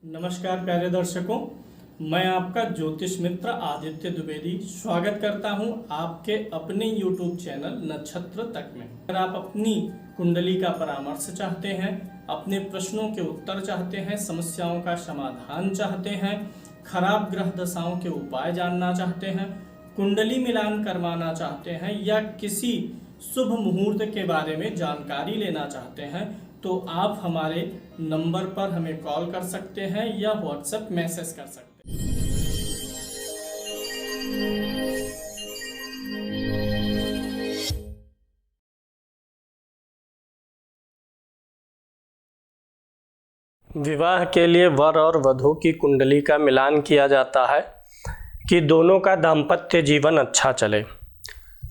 नमस्कार प्यारे दर्शकों, मैं आपका ज्योतिष मित्र आदित्य द्विवेदी स्वागत करता हूं आपके अपने YouTube चैनल नक्षत्र तक में। अगर आप अपनी कुंडली का परामर्श चाहते हैं, अपने प्रश्नों के उत्तर चाहते हैं, समस्याओं का समाधान चाहते हैं, खराब ग्रह दशाओं के उपाय जानना चाहते हैं, कुंडली मिलान करवाना चाहते हैं या किसी शुभ मुहूर्त के बारे में जानकारी लेना चाहते हैं तो आप हमारे नंबर पर हमें कॉल कर सकते हैं या व्हाट्सएप मैसेज कर सकते हैं। विवाह के लिए वर और वधू की कुंडली का मिलान किया जाता है कि दोनों का दाम्पत्य जीवन अच्छा चले।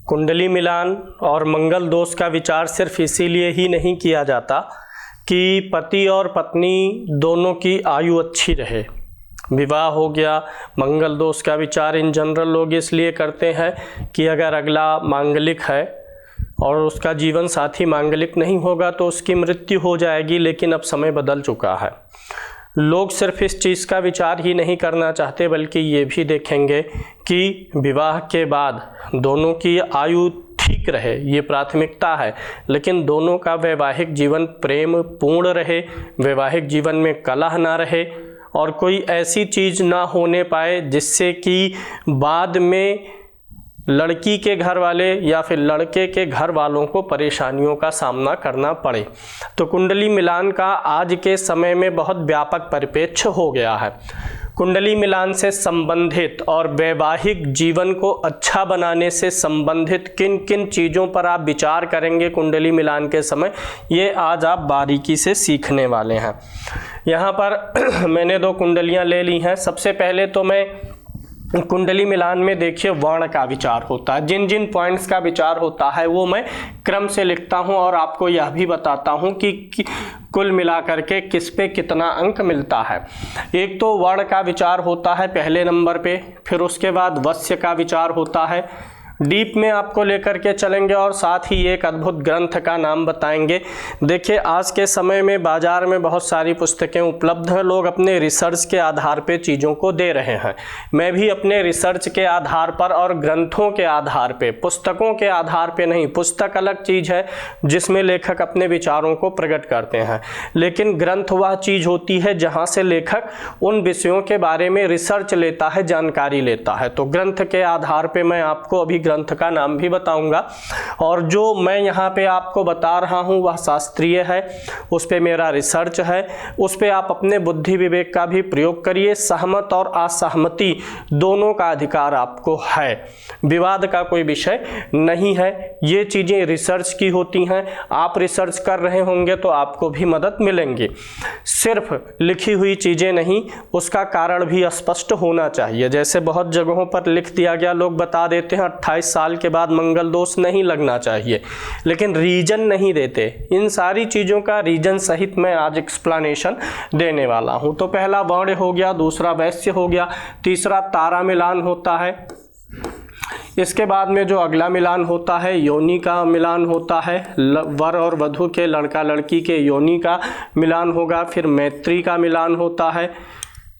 कुंडली मिलान और मंगल दोष का विचार सिर्फ इसीलिए ही नहीं किया जाता कि पति और पत्नी दोनों की आयु अच्छी रहे। विवाह हो गया, मंगल दोष का विचार इन जनरल लोग इसलिए करते हैं कि अगर अगला मांगलिक है और उसका जीवन साथी मांगलिक नहीं होगा तो उसकी मृत्यु हो जाएगी। लेकिन अब समय बदल चुका है, लोग सिर्फ इस चीज़ का विचार ही नहीं करना चाहते बल्कि ये भी देखेंगे कि विवाह के बाद दोनों की आयु ठीक रहे, ये प्राथमिकता है। लेकिन दोनों का वैवाहिक जीवन प्रेम पूर्ण रहे, वैवाहिक जीवन में कलह ना रहे और कोई ऐसी चीज़ ना होने पाए जिससे कि बाद में लड़की के घर वाले या फिर लड़के के घर वालों को परेशानियों का सामना करना पड़े। तो कुंडली मिलान का आज के समय में बहुत व्यापक परिप्रेक्ष्य हो गया है। कुंडली मिलान से संबंधित और वैवाहिक जीवन को अच्छा बनाने से संबंधित किन किन चीज़ों पर आप विचार करेंगे कुंडली मिलान के समय, ये आज आप बारीकी से सीखने वाले हैं। यहाँ पर मैंने 2 कुंडलियाँ ले ली हैं। सबसे पहले तो मैं कुंडली मिलान में देखिए वर्ण का विचार होता है, जिन जिन पॉइंट्स का विचार होता है वो मैं क्रम से लिखता हूं और आपको यह भी बताता हूं कि कुल मिलाकर के किस पे कितना अंक मिलता है। एक तो वर्ण का विचार होता है पहले नंबर पे, फिर उसके बाद वस्य का विचार होता है, डीप में आपको लेकर के चलेंगे और साथ ही एक अद्भुत ग्रंथ का नाम बताएंगे। देखिए आज के समय में बाजार में बहुत सारी पुस्तकें उपलब्ध हैं, लोग अपने रिसर्च के आधार पे चीज़ों को दे रहे हैं। मैं भी अपने रिसर्च के आधार पर और ग्रंथों के आधार पे, पुस्तकों के आधार पे नहीं, पुस्तक अलग चीज़ है जिसमें लेखक अपने विचारों को प्रकट करते हैं, लेकिन ग्रंथ वह चीज़ होती है जहाँ से लेखक उन विषयों के बारे में रिसर्च लेता है, जानकारी लेता है। तो ग्रंथ के आधार पर मैं आपको अभी ग्रंथ का नाम भी बताऊंगा और जो मैं यहाँ पे आपको बता रहा हूँ वह शास्त्रीय है, उस पे मेरा रिसर्च है, उस पे आप अपने बुद्धि विवेक का भी प्रयोग करिए। सहमत और असहमति दोनों का अधिकार आपको है, विवाद का कोई विषय नहीं है। ये चीज़ें रिसर्च की होती हैं, आप रिसर्च कर रहे होंगे तो आपको भी मदद मिलेंगी। सिर्फ लिखी हुई चीज़ें नहीं, उसका कारण भी स्पष्ट होना चाहिए। जैसे बहुत जगहों पर लिख दिया गया, लोग बता देते हैं 28 साल के बाद मंगल दोष नहीं लगना चाहिए, लेकिन रीजन नहीं देते। इन सारी चीज़ों का रीजन सहित मैं आज एक्सप्लेनेशन देने वाला हूं। तो पहला वर्ण हो गया, दूसरा वैश्य हो गया, तीसरा तारा मिलान होता है। इसके बाद में जो अगला मिलान होता है योनि का मिलान होता है, वर और वधू के, लड़का लड़की के योनि का मिलान होगा। फिर मैत्री का मिलान होता है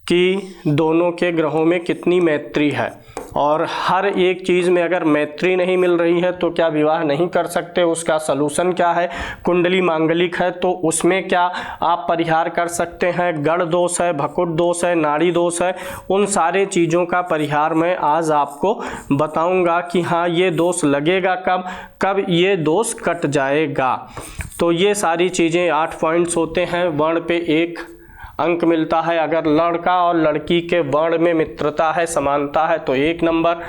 कि दोनों के ग्रहों में कितनी मैत्री है, और हर एक चीज़ में अगर मैत्री नहीं मिल रही है तो क्या विवाह नहीं कर सकते, उसका सलूशन क्या है। कुंडली मांगलिक है तो उसमें क्या आप परिहार कर सकते हैं। गढ़ दोष है, भकुट दोष है, नाड़ी दोष है, उन सारे चीज़ों का परिहार मैं आज आपको बताऊंगा कि हाँ ये दोष लगेगा कब, कब ये दोष कट जाएगा। तो ये सारी चीज़ें 8 पॉइंट्स होते हैं। वर्ण पे 1 अंक मिलता है। अगर लड़का और लड़की के वर्ण में मित्रता है, समानता है तो 1 नंबर,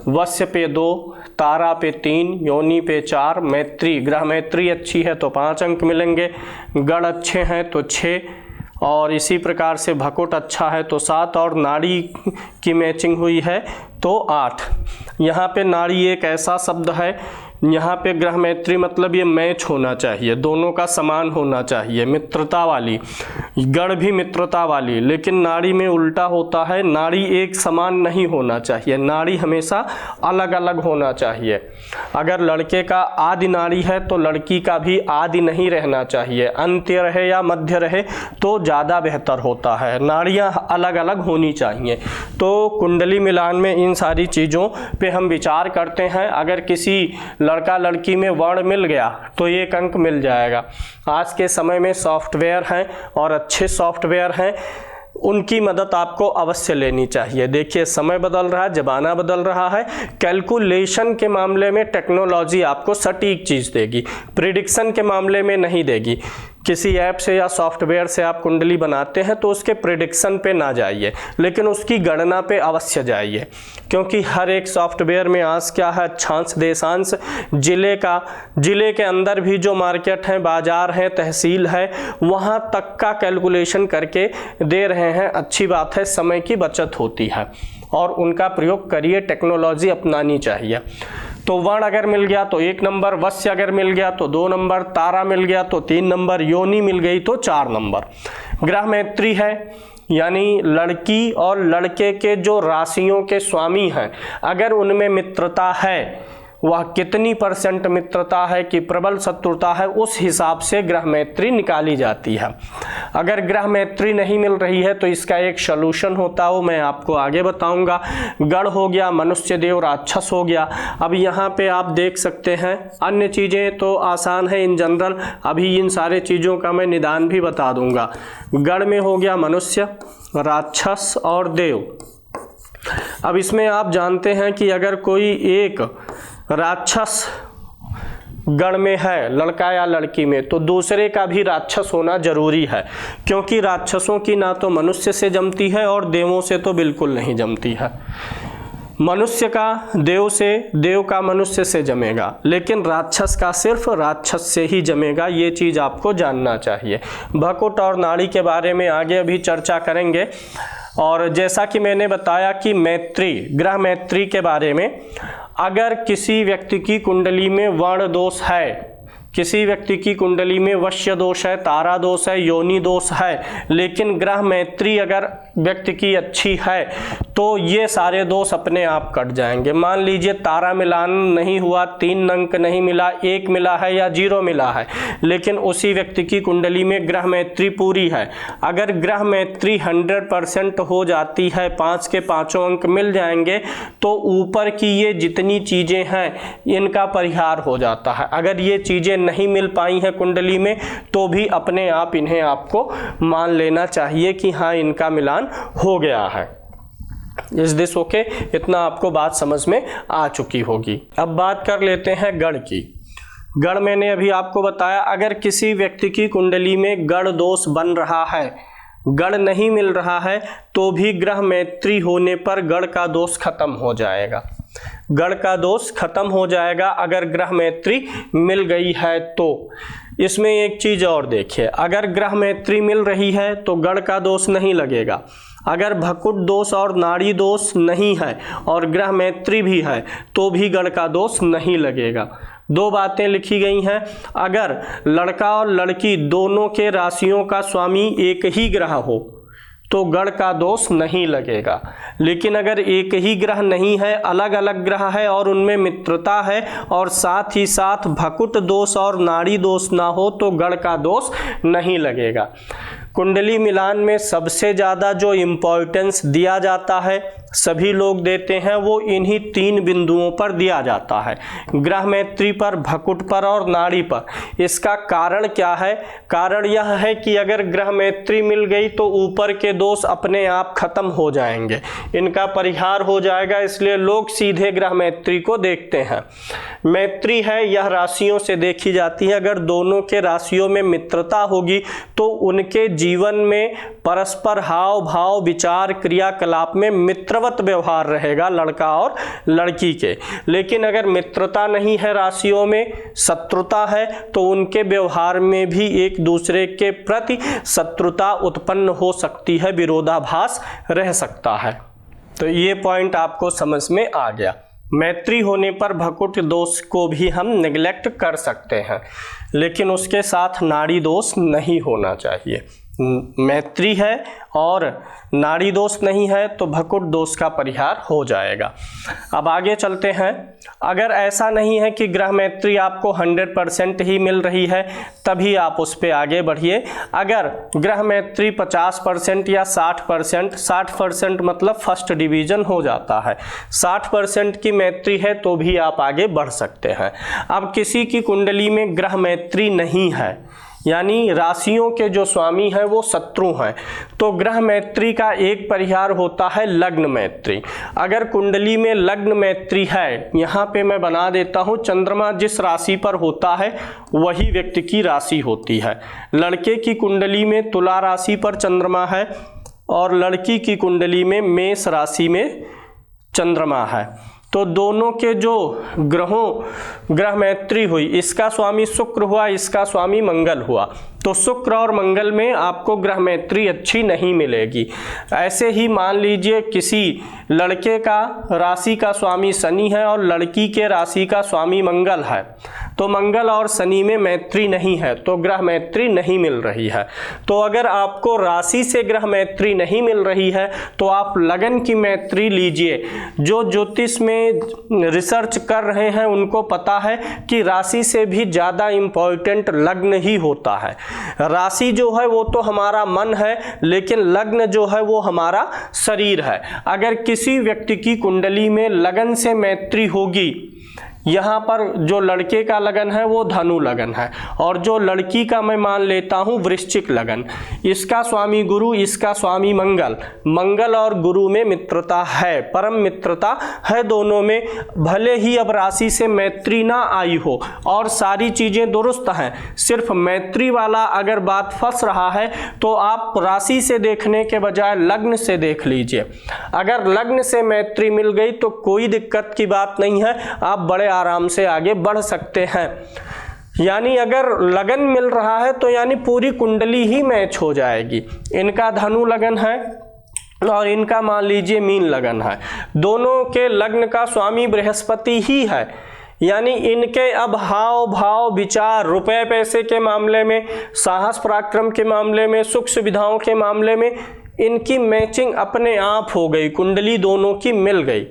वस्य पे 2, तारा पे 3, योनि पे 4, मैत्री, ग्रह मैत्री अच्छी है तो 5 अंक मिलेंगे, गण अच्छे हैं तो 6, और इसी प्रकार से भकुट अच्छा है तो 7, और नाड़ी की मैचिंग हुई है तो 8। यहाँ पे नाड़ी एक ऐसा शब्द है यहाँ पे ग्रह मैत्री मतलब ये मैच होना चाहिए, दोनों का समान होना चाहिए, मित्रता वाली, गण भी मित्रता वाली। लेकिन नाड़ी में उल्टा होता है, नाड़ी एक समान नहीं होना चाहिए, नाड़ी हमेशा अलग अलग होना चाहिए। अगर लड़के का आदि नाड़ी है तो लड़की का भी आदि नहीं रहना चाहिए, अंत्य रहे या मध्य रहे तो ज़्यादा बेहतर होता है, नाड़ियाँ अलग अलग होनी चाहिए। तो कुंडली मिलान में इन सारी चीज़ों पे हम विचार करते हैं। अगर किसी लड़का लड़की में वर्ण मिल गया तो 1 अंक मिल जाएगा। आज के समय में सॉफ्टवेयर हैं और अच्छे सॉफ्टवेयर हैं, उनकी मदद आपको अवश्य लेनी चाहिए। देखिए समय बदल रहा है, ज़माना बदल रहा है, कैलकुलेशन के मामले में टेक्नोलॉजी आपको सटीक चीज़ देगी, प्रिडिक्शन के मामले में नहीं देगी। किसी ऐप से या सॉफ्टवेयर से आप कुंडली बनाते हैं तो उसके प्रिडिक्शन पे ना जाइए, लेकिन उसकी गणना पे अवश्य जाइए, क्योंकि हर एक सॉफ्टवेयर में आज क्या है, अक्षांश देशांश, जिले के अंदर भी जो मार्केट है, बाजार है, तहसील है, वहाँ तक का कैलकुलेशन करके दे रहे हैं। अच्छी बात है, समय की बचत होती है और उनका प्रयोग करिए, टेक्नोलॉजी अपनानी चाहिए। तो वर्ण अगर मिल गया तो 1 नंबर, वस्य अगर मिल गया तो 2 नंबर, तारा मिल गया तो 3 नंबर, योनि मिल गई तो 4 नंबर। ग्रह मैत्री है यानी लड़की और लड़के के जो राशियों के स्वामी हैं, अगर उनमें मित्रता है, वह कितनी % मित्रता है कि प्रबल शत्रुता है, उस हिसाब से ग्रह मैत्री निकाली जाती है। अगर ग्रह मैत्री नहीं मिल रही है तो इसका एक सलूशन होता है, वो मैं आपको आगे बताऊंगा। गण हो गया, मनुष्य देव राक्षस हो गया। अब यहाँ पे आप देख सकते हैं, अन्य चीज़ें तो आसान है इन जनरल, अभी इन सारे चीज़ों का मैं निदान भी बता दूंगा। गण में हो गया मनुष्य, राक्षस और देव। अब इसमें आप जानते हैं कि अगर कोई एक राक्षस गण में है, लड़का या लड़की में, तो दूसरे का भी राक्षस होना जरूरी है, क्योंकि राक्षसों की ना तो मनुष्य से जमती है और देवों से तो बिल्कुल नहीं जमती है। मनुष्य का देव से, देव का मनुष्य से जमेगा, लेकिन राक्षस का सिर्फ राक्षस से ही जमेगा, ये चीज़ आपको जानना चाहिए। भकुट और नाड़ी के बारे में आगे अभी चर्चा करेंगे। और जैसा कि मैंने बताया कि मैत्री, ग्रह मैत्री के बारे में, अगर किसी व्यक्ति की कुंडली में वर्ण दोष है, किसी व्यक्ति की कुंडली में वश्य दोष है, तारा दोष है, योनि दोष है, लेकिन ग्रह मैत्री अगर व्यक्ति की अच्छी है तो ये सारे दोष अपने आप कट जाएंगे। मान लीजिए तारा मिलान नहीं हुआ, 3 अंक नहीं मिला, 1 मिला है या 0 मिला है, लेकिन उसी व्यक्ति की कुंडली में ग्रह मैत्री पूरी है। अगर ग्रह मैत्री 100% हो जाती है, 5 के 5 अंक मिल जाएंगे, तो ऊपर की ये जितनी चीज़ें हैं इनका परिहार हो जाता है। अगर ये चीज़ें नहीं मिल पाई हैं कुंडली में तो भी अपने आप इन्हें आपको मान लेना चाहिए कि हाँ, इनका मिलान हो गया है। इस दिस ओके, इतना आपको बात समझ में आ चुकी होगी। अब बात कर लेते हैं गण की। गण मैंने अभी आपको बताया, अगर किसी व्यक्ति की कुंडली में गण दोष बन रहा है, गण नहीं मिल रहा है, तो भी ग्रह मैत्री होने पर गण का दोष खत्म हो जाएगा। गण का दोष खत्म हो जाएगा अगर ग्रह मैत्री मिल गई है तो। इसमें एक चीज़ और देखिए, अगर ग्रह मैत्री मिल रही है तो गण का दोष नहीं लगेगा। अगर भकुट दोष और नाड़ी दोष नहीं है और ग्रह मैत्री भी है तो भी गण का दोष नहीं लगेगा। 2 बातें लिखी गई हैं। अगर लड़का और लड़की दोनों के राशियों का स्वामी एक ही ग्रह हो तो गण का दोष नहीं लगेगा, लेकिन अगर एक ही ग्रह नहीं है, अलग अलग ग्रह है और उनमें मित्रता है और साथ ही साथ भकुट दोष और नाड़ी दोष ना हो तो गण का दोष नहीं लगेगा। कुंडली मिलान में सबसे ज़्यादा जो इम्पोर्टेंस दिया जाता है, सभी लोग देते हैं, वो इन्हीं 3 बिंदुओं पर दिया जाता है, ग्रह मैत्री पर, भकुट पर और नाड़ी पर। इसका कारण क्या है? कारण यह है कि अगर ग्रह मैत्री मिल गई तो ऊपर के दोष अपने आप खत्म हो जाएंगे, इनका परिहार हो जाएगा, इसलिए लोग सीधे ग्रह मैत्री को देखते हैं। मैत्री है यह राशियों से देखी जाती है। अगर दोनों के राशियों में मित्रता होगी तो उनके जीवन में परस्पर हाव भाव, विचार, क्रियाकलाप में मित्रवत व्यवहार रहेगा लड़का और लड़की के। लेकिन अगर मित्रता नहीं है, राशियों में शत्रुता है, तो उनके व्यवहार में भी एक दूसरे के प्रति शत्रुता उत्पन्न हो सकती है, विरोधाभास रह सकता है। तो ये पॉइंट आपको समझ में आ गया। मैत्री होने पर भकुट दोष को भी हम नेग्लेक्ट कर सकते हैं, लेकिन उसके साथ नाड़ी दोष नहीं होना चाहिए। मैत्री है और नाड़ी दोष नहीं है तो भकुट दोष का परिहार हो जाएगा। अब आगे चलते हैं। अगर ऐसा नहीं है कि ग्रह मैत्री आपको 100% ही मिल रही है, तभी आप उस पर आगे बढ़िए। अगर ग्रह मैत्री 50% या 60% मतलब फर्स्ट डिवीजन हो जाता है, 60% की मैत्री है तो भी आप आगे बढ़ सकते हैं। अब किसी की कुंडली में ग्रह मैत्री नहीं है, यानी राशियों के जो स्वामी हैं वो शत्रु हैं, तो ग्रह मैत्री का एक परिहार होता है लग्न मैत्री। अगर कुंडली में लग्न मैत्री है, यहाँ पे मैं बना देता हूँ, चंद्रमा जिस राशि पर होता है वही व्यक्ति की राशि होती है। लड़के की कुंडली में तुला राशि पर चंद्रमा है और लड़की की कुंडली में मेष राशि में चंद्रमा है, तो दोनों के जो ग्रह मैत्री हुई, इसका स्वामी शुक्र हुआ, इसका स्वामी मंगल हुआ, तो शुक्र और मंगल में आपको ग्रह मैत्री अच्छी नहीं मिलेगी। ऐसे ही मान लीजिए किसी लड़के का राशि का स्वामी शनि है और लड़की के राशि का स्वामी मंगल है, तो मंगल और शनि में मैत्री नहीं है, तो ग्रह मैत्री नहीं मिल रही है। तो अगर आपको राशि से ग्रह मैत्री नहीं मिल रही है तो आप लगन की मैत्री लीजिए। जो ज्योतिष में रिसर्च कर रहे हैं उनको पता है कि राशि से भी ज़्यादा इम्पोर्टेंट लग्न ही होता है। राशि जो है वो तो हमारा मन है, लेकिन लग्न जो है वो हमारा शरीर है। अगर किसी व्यक्ति की कुंडली में लगन से मैत्री होगी, यहाँ पर जो लड़के का लगन है वो धनु लगन है और जो लड़की का मैं मान लेता हूँ वृश्चिक लगन, इसका स्वामी गुरु, इसका स्वामी मंगल, मंगल और गुरु में मित्रता है, परम मित्रता है दोनों में। भले ही अब राशि से मैत्री ना आई हो और सारी चीज़ें दुरुस्त हैं, सिर्फ मैत्री वाला अगर बात फंस रहा है तो आप राशि से देखने के बजाय लग्न से देख लीजिए। अगर लग्न से मैत्री मिल गई तो कोई दिक्कत की बात नहीं है, आप बड़े आराम से आगे बढ़ सकते हैं। यानी अगर लगन मिल रहा है तो यानी पूरी कुंडली ही मैच हो जाएगी। इनका धनु लगन है और इनका मान लीजिए मीन लगन है, दोनों के लग्न का स्वामी बृहस्पति ही है, यानी इनके अब हाव भाव विचार, रुपए पैसे के मामले में, साहस पराक्रम के मामले में, सुख सुविधाओं के मामले में इनकी मैचिंग अपने आप हो गई, कुंडली दोनों की मिल गई।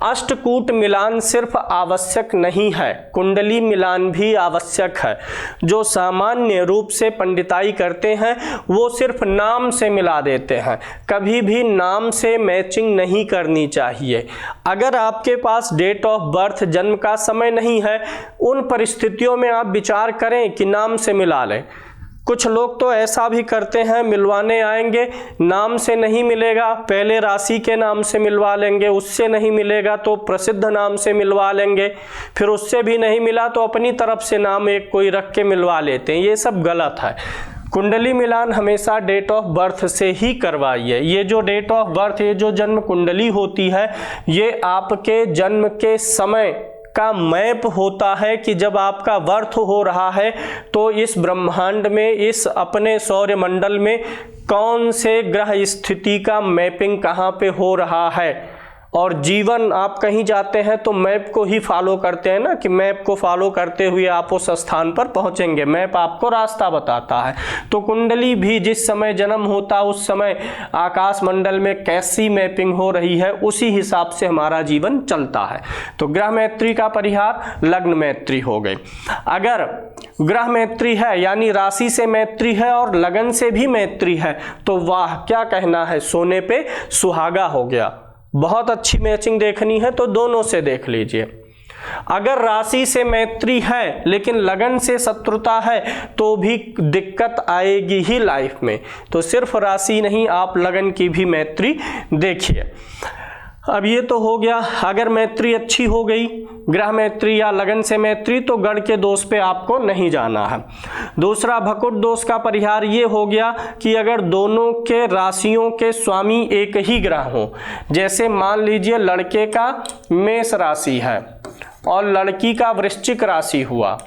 अष्टकूट मिलान सिर्फ आवश्यक नहीं है, कुंडली मिलान भी आवश्यक है। जो सामान्य रूप से पंडिताई करते हैं वो सिर्फ नाम से मिला देते हैं, कभी भी नाम से मैचिंग नहीं करनी चाहिए। अगर आपके पास डेट ऑफ बर्थ, जन्म का समय नहीं है, उन परिस्थितियों में आप विचार करें कि नाम से मिला लें। कुछ लोग तो ऐसा भी करते हैं, मिलवाने आएंगे, नाम से नहीं मिलेगा, पहले राशि के नाम से मिलवा लेंगे, उससे नहीं मिलेगा तो प्रसिद्ध नाम से मिलवा लेंगे, फिर उससे भी नहीं मिला तो अपनी तरफ से नाम एक कोई रख के मिलवा लेते हैं। ये सब गलत है। कुंडली मिलान हमेशा डेट ऑफ बर्थ से ही करवाइए। ये जो डेट ऑफ बर्थ, ये जो जन्म कुंडली होती है, ये आपके जन्म के समय का मैप होता है कि जब आपका बर्थ हो रहा है तो इस ब्रह्मांड में, इस अपने सौर मंडल में कौन से ग्रह स्थिति का मैपिंग कहाँ पे हो रहा है। और जीवन आप कहीं जाते हैं तो मैप को ही फॉलो करते हैं ना, कि मैप को फॉलो करते हुए आप उस स्थान पर पहुंचेंगे, मैप आपको रास्ता बताता है। तो कुंडली भी जिस समय जन्म होता उस समय आकाश मंडल में कैसी मैपिंग हो रही है उसी हिसाब से हमारा जीवन चलता है। तो ग्रह मैत्री का परिहार लग्न मैत्री हो गई। अगर ग्रह मैत्री है यानी राशि से मैत्री है और लगन से भी मैत्री है तो वाह क्या कहना है, सोने पे सुहागा हो गया। बहुत अच्छी मैचिंग देखनी है तो दोनों से देख लीजिए। अगर राशि से मैत्री है लेकिन लगन से शत्रुता है तो भी दिक्कत आएगी ही लाइफ में। तो सिर्फ राशि नहीं, आप लगन की भी मैत्री देखिए। अब ये तो हो गया, अगर मैत्री अच्छी हो गई, ग्रह मैत्री या लगन से मैत्री, तो गण के दोष पे आपको नहीं जाना है। दूसरा भकुट दोष का परिहार ये हो गया कि अगर दोनों के राशियों के स्वामी एक ही ग्रह हो, जैसे मान लीजिए लड़के का मेष राशि है और लड़की का वृश्चिक राशि हुआ,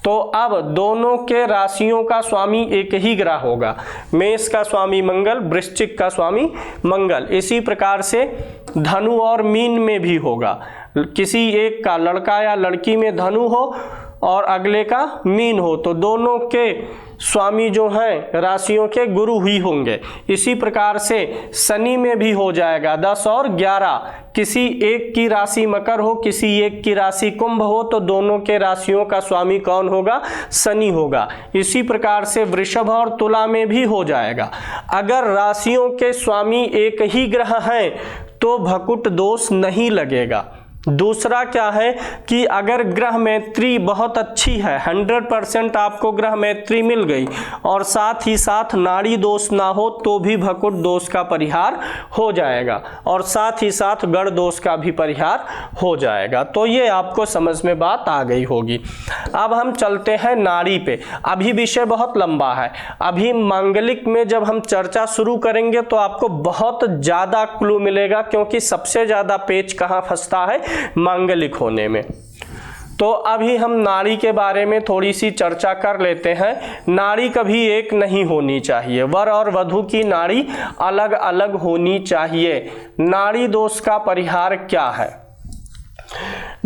तो अब दोनों के राशियों का स्वामी एक ही ग्रह होगा। मेष का स्वामी मंगल, वृश्चिक का स्वामी मंगल। इसी प्रकार से धनु और मीन में भी होगा। किसी एक का लड़का या लड़की में धनु हो और अगले का मीन हो तो दोनों के स्वामी जो हैं राशियों के गुरु ही होंगे। इसी प्रकार से शनि में भी हो जाएगा 10 और 11। किसी एक की राशि मकर हो, किसी एक की राशि कुंभ हो तो दोनों के राशियों का स्वामी कौन होगा? शनि होगा। इसी प्रकार से वृषभ और तुला में भी हो जाएगा। अगर राशियों के स्वामी एक ही ग्रह हैं तो भकुट दोष नहीं लगेगा। दूसरा क्या है कि अगर ग्रह मैत्री बहुत अच्छी है, 100% आपको ग्रह मैत्री मिल गई और साथ ही साथ नाड़ी दोष ना हो तो भी भकुट दोष का परिहार हो जाएगा और साथ ही साथ गण दोष का भी परिहार हो जाएगा। तो ये आपको समझ में बात आ गई होगी। अब हम चलते हैं नाड़ी पे। अभी विषय बहुत लंबा है। अभी मांगलिक में जब हम चर्चा शुरू करेंगे तो आपको बहुत ज़्यादा क्लू मिलेगा, क्योंकि सबसे ज़्यादा पेच कहाँ फंसता है? मांगलिक होने में। तो अभी हम नाड़ी के बारे में थोड़ी सी चर्चा कर लेते हैं। नाड़ी कभी एक नहीं होनी चाहिए। वर और वधू की नाड़ी अलग अलग होनी चाहिए। नाड़ी दोष का परिहार क्या है?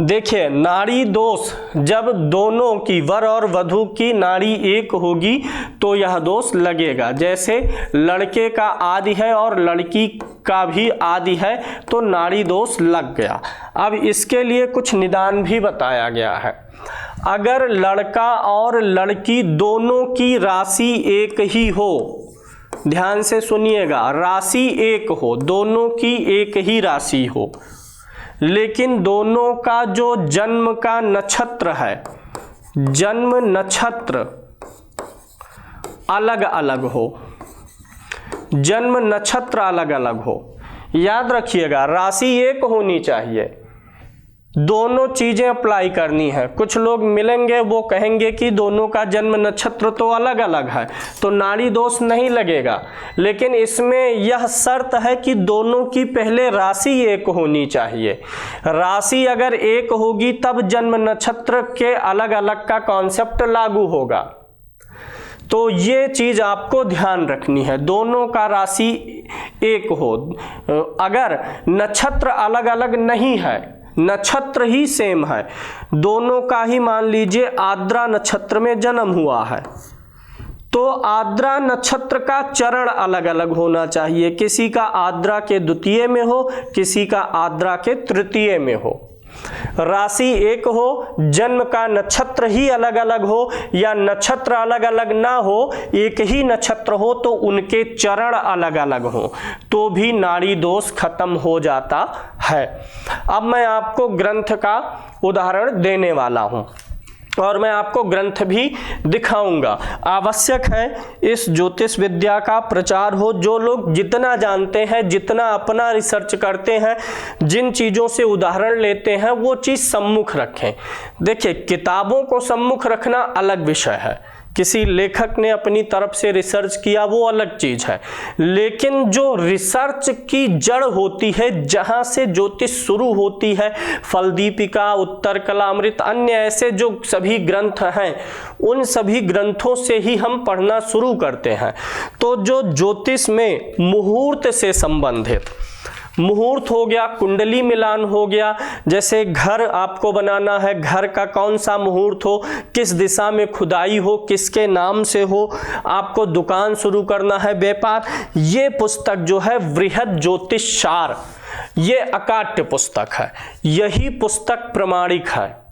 देखिए, नाड़ी दोष जब दोनों की, वर और वधू की नाड़ी एक होगी तो यह दोष लगेगा। जैसे लड़के का आदि है और लड़की का भी आदि है तो नाड़ी दोष लग गया। अब इसके लिए कुछ निदान भी बताया गया है। अगर लड़का और लड़की दोनों की राशि एक ही हो, ध्यान से सुनिएगा, राशि एक हो, दोनों की एक ही राशि हो, लेकिन दोनों का जो जन्म का नक्षत्र है, जन्म नक्षत्र अलग अलग हो, जन्म नक्षत्र अलग अलग हो। याद रखिएगा, राशि एक होनी चाहिए। दोनों चीजें अप्लाई करनी है। कुछ लोग मिलेंगे वो कहेंगे कि दोनों का जन्म नक्षत्र तो अलग अलग है तो नाड़ी दोष नहीं लगेगा, लेकिन इसमें यह शर्त है कि दोनों की पहले राशि एक होनी चाहिए। राशि अगर एक होगी तब जन्म नक्षत्र के अलग अलग का कॉन्सेप्ट लागू होगा। तो ये चीज आपको ध्यान रखनी है, दोनों का राशि एक हो। अगर नक्षत्र अलग अलग नहीं है, नक्षत्र ही सेम है, दोनों का ही मान लीजिए आर्द्रा नक्षत्र में जन्म हुआ है तो आर्द्रा नक्षत्र का चरण अलग अलग होना चाहिए। किसी का आर्द्रा के द्वितीय में हो, किसी का आर्द्रा के तृतीय में हो। राशि एक हो, जन्म का नक्षत्र ही अलग अलग हो या नक्षत्र अलग अलग ना हो, एक ही नक्षत्र हो तो उनके चरण अलग अलग हो तो भी नाड़ी दोष खत्म हो जाता है। अब मैं आपको ग्रंथ का उदाहरण देने वाला हूं और मैं आपको ग्रंथ भी दिखाऊंगा। आवश्यक है इस ज्योतिष विद्या का प्रचार हो। जो लोग जितना जानते हैं, जितना अपना रिसर्च करते हैं, जिन चीज़ों से उदाहरण लेते हैं वो चीज़ सम्मुख रखें। देखिए, किताबों को सम्मुख रखना अलग विषय है, किसी लेखक ने अपनी तरफ से रिसर्च किया वो अलग चीज है, लेकिन जो रिसर्च की जड़ होती है, जहां से ज्योतिष शुरू होती है, फलदीपिका, उत्तर कलामृत, अन्य ऐसे जो सभी ग्रंथ हैं, उन सभी ग्रंथों से ही हम पढ़ना शुरू करते हैं। तो जो ज्योतिष में मुहूर्त से संबंधित, मुहूर्त हो गया, कुंडली मिलान हो गया, जैसे घर आपको बनाना है, घर का कौन सा मुहूर्त हो, किस दिशा में खुदाई हो, किसके नाम से हो, आपको दुकान शुरू करना है, व्यापार, ये पुस्तक जो है वृहद ज्योतिष सार, ये अकाट्य पुस्तक है। यही पुस्तक प्रमाणिक है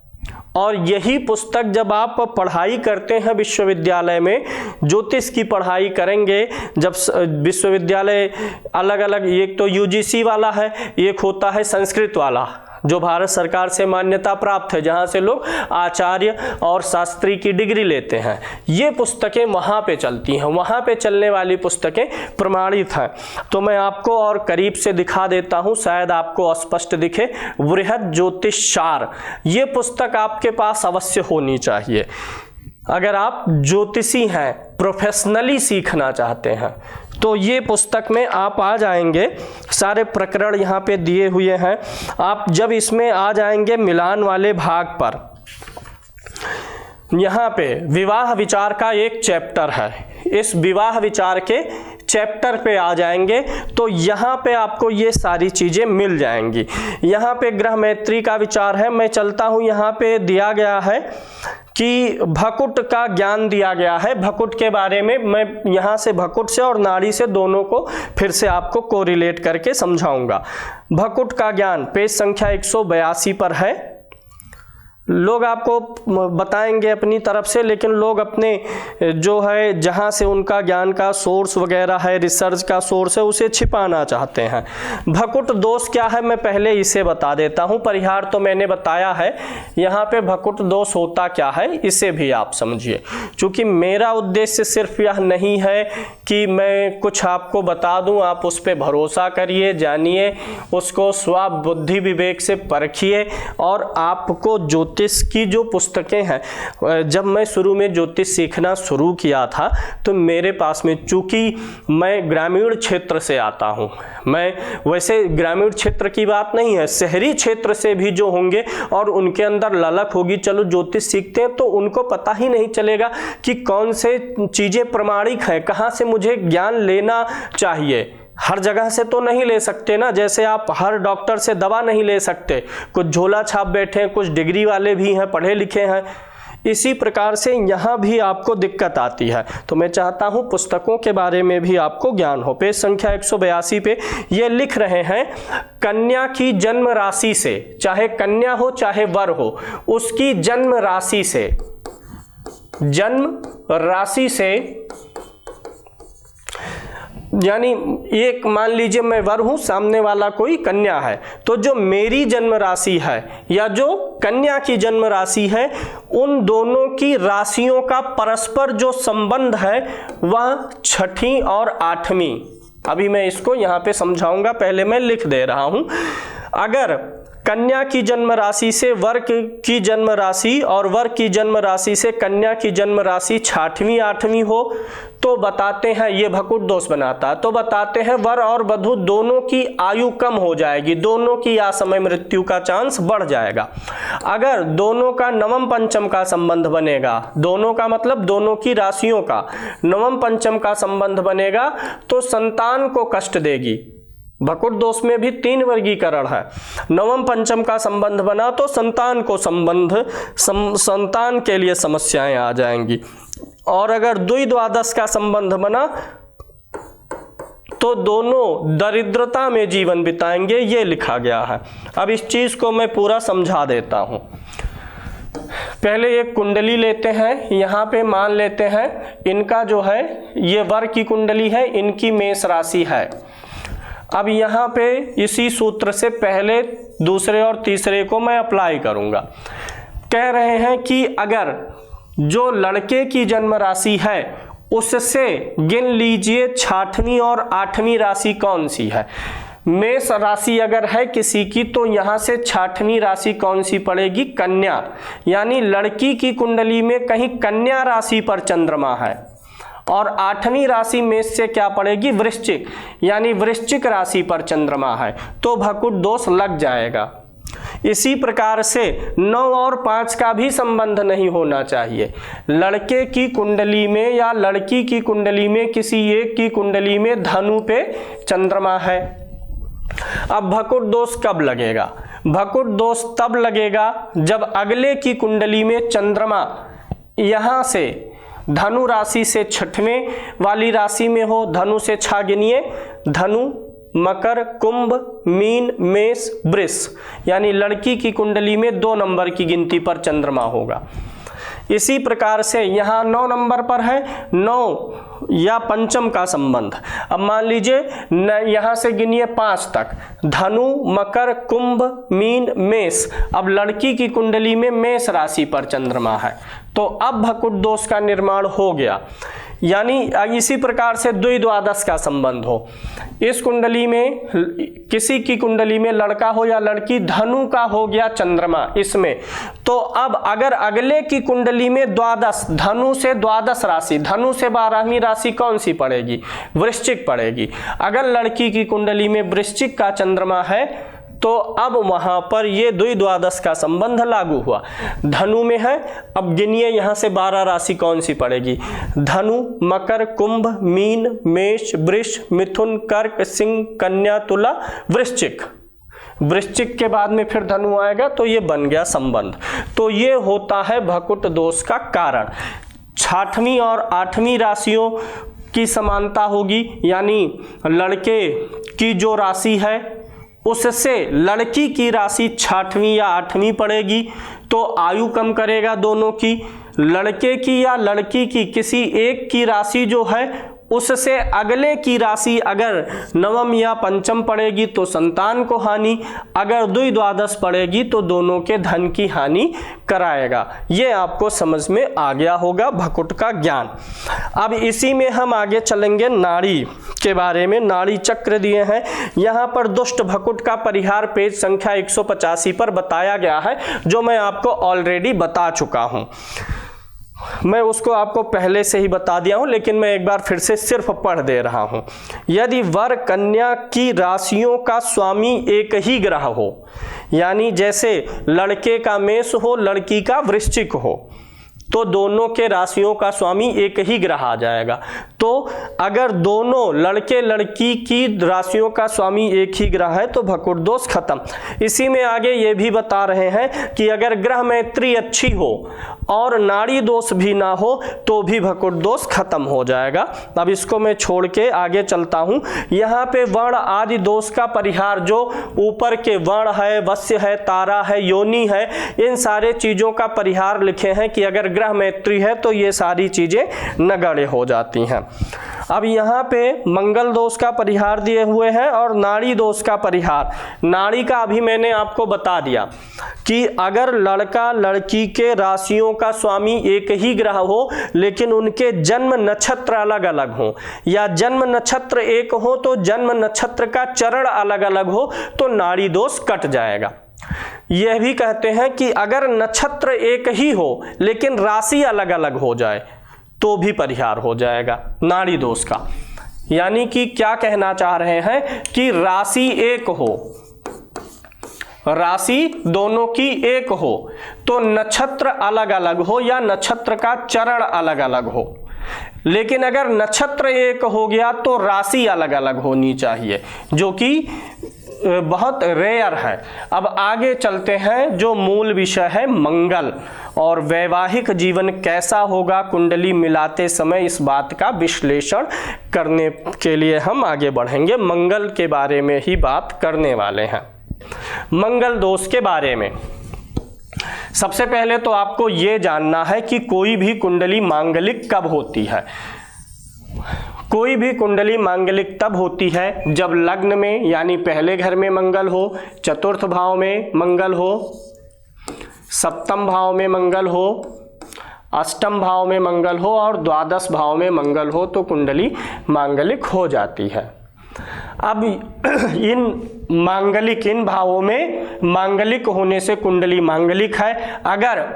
और यही पुस्तक जब आप पढ़ाई करते हैं विश्वविद्यालय में, ज्योतिष की पढ़ाई करेंगे, जब विश्वविद्यालय अलग अलग, एक तो यूजीसी वाला है, एक होता है संस्कृत वाला जो भारत सरकार से मान्यता प्राप्त है, जहां से लोग आचार्य और शास्त्री की डिग्री लेते हैं। ये पुस्तकें वहां पे चलती हैं, वहां पे चलने वाली पुस्तकें प्रमाणित हैं। तो मैं आपको और करीब से दिखा देता हूं, शायद आपको स्पष्ट दिखे। वृहद ज्योतिष सार, ये पुस्तक आपके पास अवश्य होनी चाहिए। अगर आप ज्योतिषी हैं, प्रोफेशनली सीखना चाहते हैं, तो ये पुस्तक में आप आ जाएंगे, सारे प्रकरण यहाँ पे दिए हुए हैं। आप जब इसमें आ जाएंगे मिलान वाले भाग पर, यहाँ पे विवाह विचार का एक चैप्टर है, इस विवाह विचार के चैप्टर पे आ जाएंगे तो यहाँ पे आपको ये सारी चीज़ें मिल जाएंगी। यहाँ पे ग्रह मैत्री का विचार है, मैं चलता हूँ, यहाँ पे दिया गया है कि भकुट का ज्ञान दिया गया है। भकुट के बारे में मैं यहाँ से भकुट से और नाड़ी से दोनों को फिर से आपको कोरिलेट करके समझाऊंगा। भकुट का ज्ञान पेज संख्या 182 पर है। लोग आपको बताएंगे अपनी तरफ से, लेकिन लोग अपने जो है जहाँ से उनका ज्ञान का सोर्स वगैरह है, रिसर्च का सोर्स है, उसे छिपाना चाहते हैं। भकुट दोष क्या है मैं पहले इसे बता देता हूँ। परिहार तो मैंने बताया है, यहाँ पे भकुट दोष होता क्या है इसे भी आप समझिए। क्योंकि मेरा उद्देश्य सिर्फ यह नहीं है कि मैं कुछ आपको बता दूँ, आप उस पर भरोसा करिए, जानिए, उसको स्वबुद्धि विवेक से परखिए। और आपको ज्योतिष की जो पुस्तकें हैं, जब मैं शुरू में ज्योतिष सीखना शुरू किया था तो मेरे पास में, चूंकि मैं ग्रामीण क्षेत्र से आता हूं, मैं वैसे ग्रामीण क्षेत्र की बात नहीं है, शहरी क्षेत्र से भी जो होंगे और उनके अंदर ललक होगी चलो ज्योतिष सीखते हैं, तो उनको पता ही नहीं चलेगा कि कौन से चीज़ें प्रमाणिक हैं, कहाँ से मुझे ज्ञान लेना चाहिए। हर जगह से तो नहीं ले सकते ना, जैसे आप हर डॉक्टर से दवा नहीं ले सकते, कुछ झोला छाप बैठे हैं, कुछ डिग्री वाले भी हैं, पढ़े लिखे हैं। इसी प्रकार से यहाँ भी आपको दिक्कत आती है। तो मैं चाहता हूँ पुस्तकों के बारे में भी आपको ज्ञान हो। पेज संख्या 182 पे ये लिख रहे हैं, कन्या की जन्म राशि से, चाहे कन्या हो चाहे वर हो, उसकी जन्म राशि से, जन्म राशि से, यानी एक मान लीजिए मैं वर हूं, सामने वाला कोई कन्या है, तो जो मेरी जन्म राशि है या जो कन्या की जन्म राशि है, उन दोनों की राशियों का परस्पर जो संबंध है वह छठी और आठवीं। अभी मैं इसको यहाँ पे समझाऊंगा, पहले मैं लिख दे रहा हूं। अगर कन्या की जन्म राशि से वर की जन्म राशि और वर की जन्म राशि से कन्या की जन्म राशि छठवीं आठवीं हो तो बताते हैं ये भकुट दोष बनाता है। तो बताते हैं वर और वधू दोनों की आयु कम हो जाएगी, दोनों की असमय मृत्यु का चांस बढ़ जाएगा। अगर दोनों का नवम पंचम का संबंध बनेगा, दोनों का मतलब दोनों की राशियों का नवम पंचम का संबंध बनेगा तो संतान को कष्ट देगी। भकुट दोष में भी 3 वर्गीकरण है। नवम पंचम का संबंध बना तो संतान को संतान के लिए समस्याएं आ जाएंगी, और अगर द्वि द्वादश का संबंध बना तो दोनों दरिद्रता में जीवन बिताएंगे, ये लिखा गया है। अब इस चीज को मैं पूरा समझा देता हूं। पहले एक कुंडली लेते हैं, यहाँ पे मान लेते हैं इनका जो है ये वर की कुंडली है, इनकी मेष राशि है। अब यहाँ पे इसी सूत्र से पहले दूसरे और तीसरे को मैं अप्लाई करूंगा। कह रहे हैं कि अगर जो लड़के की जन्म राशि है उससे गिन लीजिए छठवीं और आठवीं राशि कौन सी है। मेष राशि अगर है किसी की तो यहाँ से छठवीं राशि कौन सी पड़ेगी, कन्या। यानी लड़की की कुंडली में कहीं कन्या राशि पर चंद्रमा है, और आठवीं राशि मेष से क्या पड़ेगी, वृश्चिक, यानी वृश्चिक राशि पर चंद्रमा है, तो भकुट दोष लग जाएगा। इसी प्रकार से 9 और 5 का भी संबंध नहीं होना चाहिए। लड़के की कुंडली में या लड़की की कुंडली में किसी एक की कुंडली में धनु पे चंद्रमा है। अब भकुट दोष कब लगेगा, भकुट दोष तब लगेगा जब अगले की कुंडली में चंद्रमा यहाँ से धनु राशि से छठवें वाली राशि में हो। धनु से 6 गिनिए, धनु, मकर, कुंभ, मीन, मेष, वृष, यानी लड़की की कुंडली में 2 नंबर की गिनती पर चंद्रमा होगा। इसी प्रकार से यहाँ 9 नंबर पर है, 9 या पंचम का संबंध। अब मान लीजिए यहाँ से गिनिए 5 तक, धनु, मकर, कुंभ, मीन, मेष। अब लड़की की कुंडली में मेष राशि पर चंद्रमा है, तो अब भकुट दोष का निर्माण हो गया। यानी इसी प्रकार से द्विद्वादश का संबंध हो, इस कुंडली में किसी की कुंडली में लड़का हो या लड़की, धनु का हो गया चंद्रमा इसमें, तो अब अगर अगले की कुंडली में द्वादश, धनु से द्वादश राशि, धनु से 12वीं राशि कौन सी पड़ेगी, वृश्चिक पड़ेगी। अगर लड़की की कुंडली में वृश्चिक का चंद्रमा है तो अब वहां पर ये द्विद्वादश का संबंध लागू हुआ। धनु में है, अब गिनिए यहां से 12 राशि कौन सी पड़ेगी। धनु, मकर, कुंभ, मीन, मेष, वृष, मिथुन, कर्क, सिंह, कन्या, तुला, वृश्चिक। वृश्चिक के बाद में फिर धनु आएगा, तो ये बन गया संबंध। तो ये होता है भकुट दोष का कारण। 6वीं और 8वीं राशियों की समानता होगी, यानी लड़के की जो राशि है उससे लड़की की राशि 6वीं या 8वीं पड़ेगी, तो आयु कम करेगा दोनों की। लड़के की या लड़की की किसी एक की राशि जो है उससे अगले की राशि अगर 9वीं या 5वीं पड़ेगी तो संतान को हानि, अगर द्विद्वादश पड़ेगी तो दोनों के धन की हानि कराएगा। ये आपको समझ में आ गया होगा भकुट का ज्ञान। अब इसी में हम आगे चलेंगे नाड़ी के बारे में। नाड़ी चक्र दिए हैं यहाँ पर। दुष्ट भकुट का परिहार पेज संख्या 185 पर बताया गया है, जो मैं आपको ऑलरेडी बता चुका हूँ। मैं उसको आपको पहले से ही बता दिया हूं, लेकिन मैं एक बार फिर से सिर्फ पढ़ दे रहा हूं। यदि वर कन्या की राशियों का स्वामी एक ही ग्रह हो, यानी जैसे लड़के का मेष हो, लड़की का वृश्चिक हो, तो दोनों के राशियों का स्वामी एक ही ग्रह आ जाएगा। तो अगर दोनों लड़के लड़की की राशियों का स्वामी एक ही ग्रह है तो भकुट दोष खत्म। इसी में आगे ये भी बता रहे हैं कि अगर ग्रह मैत्री अच्छी हो और नाड़ी दोष भी ना हो तो भी भकुट दोष खत्म हो जाएगा। अब इसको मैं छोड़ के आगे चलता हूँ। यहाँ पे वर्ण आदि दोष का परिहार, जो ऊपर के वर्ण है, वस्य है, तारा है, योनि है, इन सारे चीज़ों का परिहार लिखे हैं कि अगर ग्रह मैत्री है तो ये सारी चीज़ें नगण्य हो जाती हैं। अब यहाँ पे मंगल दोष का परिहार दिए हुए हैं और नाड़ी दोष का परिहार। नाड़ी का अभी मैंने आपको बता दिया कि अगर लड़का लड़की के राशियों का स्वामी एक ही ग्रह हो लेकिन उनके जन्म नक्षत्र अलग अलग हो, या जन्म नक्षत्र एक हो तो जन्म नक्षत्र का चरण अलग अलग हो, तो नाड़ी दोष कट जाएगा। यह भी कहते हैं कि अगर नक्षत्र एक ही हो लेकिन राशि अलग अलग हो जाए तो भी परिहार हो जाएगा नाड़ी दोष का। यानी कि क्या कहना चाह रहे हैं कि राशि एक हो, राशि दोनों की एक हो, तो नक्षत्र अलग अलग हो या नक्षत्र का चरण अलग अलग हो। लेकिन अगर नक्षत्र एक हो गया तो राशि अलग अलग होनी चाहिए, जो कि बहुत रेयर है। अब आगे चलते हैं, जो मूल विषय है मंगल और वैवाहिक जीवन कैसा होगा कुंडली मिलाते समय, इस बात का विश्लेषण करने के लिए हम आगे बढ़ेंगे। मंगल के बारे में ही बात करने वाले हैं। मंगल दोष के बारे में सबसे पहले तो आपको ये जानना है कि कोई भी कुंडली मांगलिक कब होती है। कोई भी कुंडली मांगलिक तब होती है जब लग्न में यानी पहले घर में मंगल हो, चतुर्थ भाव में मंगल हो, सप्तम भाव में मंगल हो, अष्टम भाव में मंगल हो और द्वादश भाव में मंगल हो, तो कुंडली मांगलिक हो जाती है। अब इन भावों में मांगलिक होने से कुंडली मांगलिक है। अगर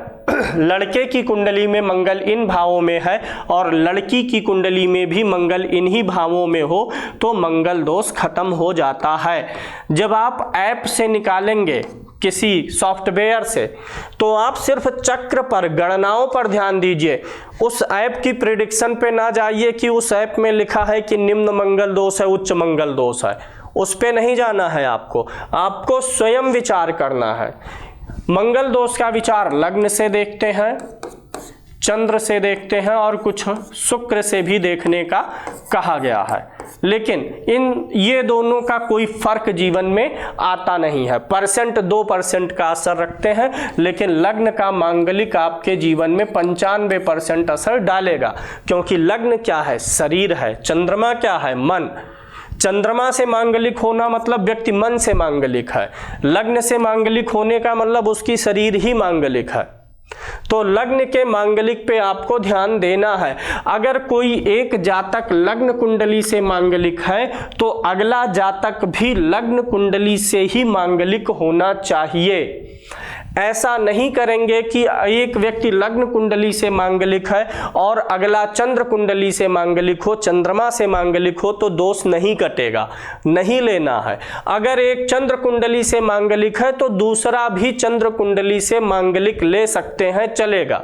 लड़के की कुंडली में मंगल इन भावों में है और लड़की की कुंडली में भी मंगल इन्हीं भावों में हो तो मंगल दोष खत्म हो जाता है। जब आप ऐप से निकालेंगे किसी सॉफ्टवेयर से, तो आप सिर्फ चक्र पर, गणनाओं पर ध्यान दीजिए। उस ऐप की प्रिडिक्शन पे ना जाइए कि उस ऐप में लिखा है कि निम्न मंगल दोष है, उच्च मंगल दोष है। उस पे नहीं जाना है आपको स्वयं विचार करना है। मंगल दोष का विचार लग्न से देखते हैं, चंद्र से देखते हैं और कुछ शुक्र से भी देखने का कहा गया है। लेकिन ये दोनों का कोई फर्क जीवन में आता नहीं है। 2% का असर रखते हैं, लेकिन लग्न का मांगलिक आपके जीवन में 95% असर डालेगा, क्योंकि लग्न क्या है? शरीर है। चंद्रमा क्या है? मन। चंद्रमा से मांगलिक होना मतलब व्यक्ति मन से मांगलिक है। लग्न से मांगलिक होने का मतलब उसकी शरीर ही मांगलिक है। तो लग्न के मांगलिक पे आपको ध्यान देना है। अगर कोई एक जातक लग्न कुंडली से मांगलिक है तो अगला जातक भी लग्न कुंडली से ही मांगलिक होना चाहिए। ऐसा नहीं करेंगे कि एक व्यक्ति लग्न कुंडली से मांगलिक है और अगला चंद्र कुंडली से मांगलिक हो, चंद्रमा से मांगलिक हो, तो दोष नहीं कटेगा, नहीं लेना है। अगर एक चंद्र कुंडली से मांगलिक है तो दूसरा भी चंद्र कुंडली से मांगलिक ले सकते हैं, चलेगा,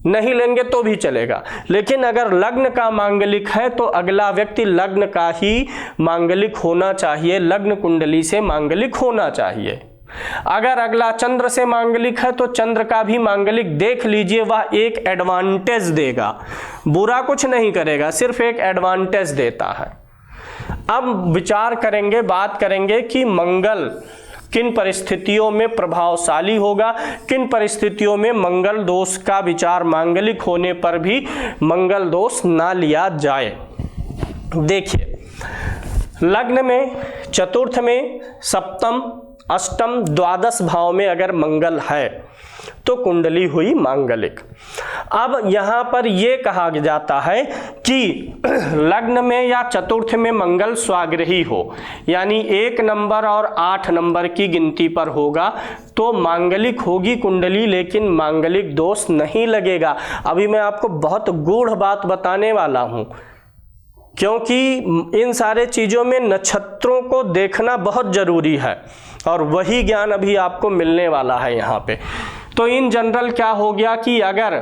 नहीं लेंगे तो भी चलेगा। लेकिन अगर लग्न का मांगलिक है तो अगला व्यक्ति लग्न का ही मांगलिक होना चाहिए, लग्न कुंडली से मांगलिक होना चाहिए। अगर अगला चंद्र से मांगलिक है तो चंद्र का भी मांगलिक देख लीजिए, वह एक एडवांटेज देगा, बुरा कुछ नहीं करेगा, सिर्फ एक एडवांटेज देता है। अब विचार करेंगे, बात करेंगे कि मंगल किन परिस्थितियों में प्रभावशाली होगा, किन परिस्थितियों में मंगल दोष का विचार मांगलिक होने पर भी मंगल दोष ना लिया जाए। देखिए, लग्न में, चतुर्थ में, सप्तम, अष्टम, द्वादश भाव में अगर मंगल है तो कुंडली हुई मांगलिक। अब यहाँ पर यह कहा जाता है कि लग्न में या चतुर्थ में मंगल स्वाग्रही हो, यानी 1 नंबर और 8 नंबर की गिनती पर होगा तो मांगलिक होगी कुंडली, लेकिन मांगलिक दोष नहीं लगेगा। अभी मैं आपको बहुत गूढ़ बात बताने वाला हूँ, क्योंकि इन सारे चीज़ों में नक्षत्रों को देखना बहुत ज़रूरी है और वही ज्ञान अभी आपको मिलने वाला है यहाँ पे। तो इन जनरल क्या हो गया कि अगर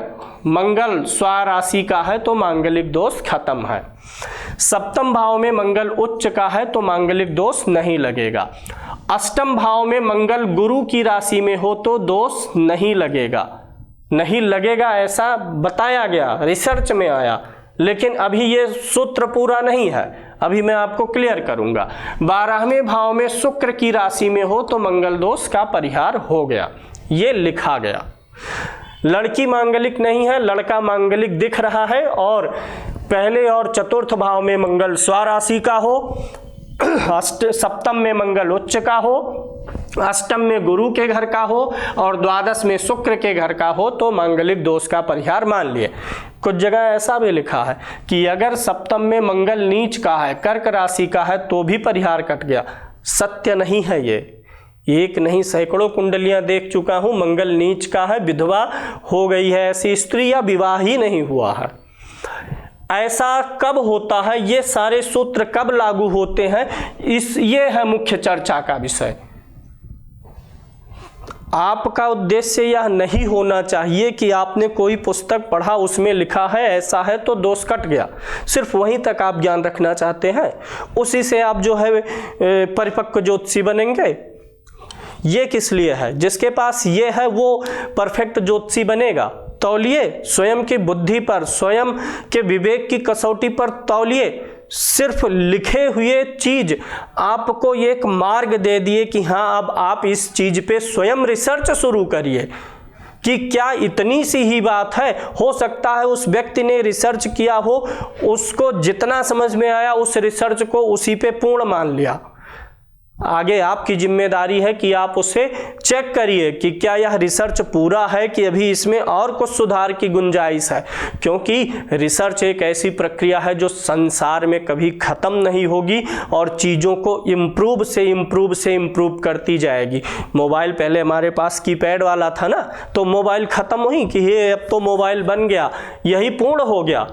मंगल स्वराशि का है तो मांगलिक दोष खत्म है, सप्तम भाव में मंगल उच्च का है तो मांगलिक दोष नहीं लगेगा, अष्टम भाव में मंगल गुरु की राशि में हो तो दोष नहीं लगेगा, नहीं लगेगा ऐसा बताया गया, रिसर्च में आया, लेकिन अभी ये सूत्र पूरा नहीं है, अभी मैं आपको क्लियर करूंगा। 12वें भाव में शुक्र की राशि में हो तो मंगल दोष का परिहार हो गया, ये लिखा गया। लड़की मांगलिक नहीं है, लड़का मांगलिक दिख रहा है, और पहले और चतुर्थ भाव में मंगल स्वराशि का हो, सप्तम में मंगल उच्च का हो, अष्टम में गुरु के घर का हो और द्वादश में शुक्र के घर का हो तो मांगलिक दोष का परिहार मान लिए। कुछ जगह ऐसा भी लिखा है कि अगर सप्तम में मंगल नीच का है, कर्क राशि का है, तो भी परिहार कट गया। सत्य नहीं है ये, एक नहीं सैकड़ों कुंडलियां देख चुका हूं, मंगल नीच का है, विधवा हो गई है ऐसी स्त्री या विवाह ही नहीं हुआ है। ऐसा कब होता है, ये सारे सूत्र कब लागू होते हैं, ये है मुख्य चर्चा का विषय। आपका उद्देश्य यह नहीं होना चाहिए कि आपने कोई पुस्तक पढ़ा, उसमें लिखा है ऐसा है तो दोष कट गया, सिर्फ वहीं तक आप ज्ञान रखना चाहते हैं, उसी से आप जो है परिपक्व ज्योतिषी बनेंगे। ये किस लिए है? जिसके पास ये है वो परफेक्ट ज्योतिषी बनेगा। तौलिए स्वयं की बुद्धि पर, स्वयं के विवेक की कसौटी पर तौलिए। सिर्फ लिखे हुए चीज आपको एक मार्ग दे दिए कि हाँ अब आप इस चीज पे स्वयं रिसर्च शुरू करिए कि क्या इतनी सी ही बात है। हो सकता है उस व्यक्ति ने रिसर्च किया हो, उसको जितना समझ में आया उस रिसर्च को उसी पे पूर्ण मान लिया। आगे आपकी जिम्मेदारी है कि आप उसे चेक करिए कि क्या यह रिसर्च पूरा है कि अभी इसमें और कुछ सुधार की गुंजाइश है, क्योंकि रिसर्च एक ऐसी प्रक्रिया है जो संसार में कभी ख़त्म नहीं होगी और चीज़ों को इम्प्रूव से इम्प्रूव करती जाएगी। मोबाइल पहले हमारे पास कीपैड वाला था ना, तो मोबाइल ख़त्म हुई कि ये अब तो मोबाइल बन गया, यही पूर्ण हो गया।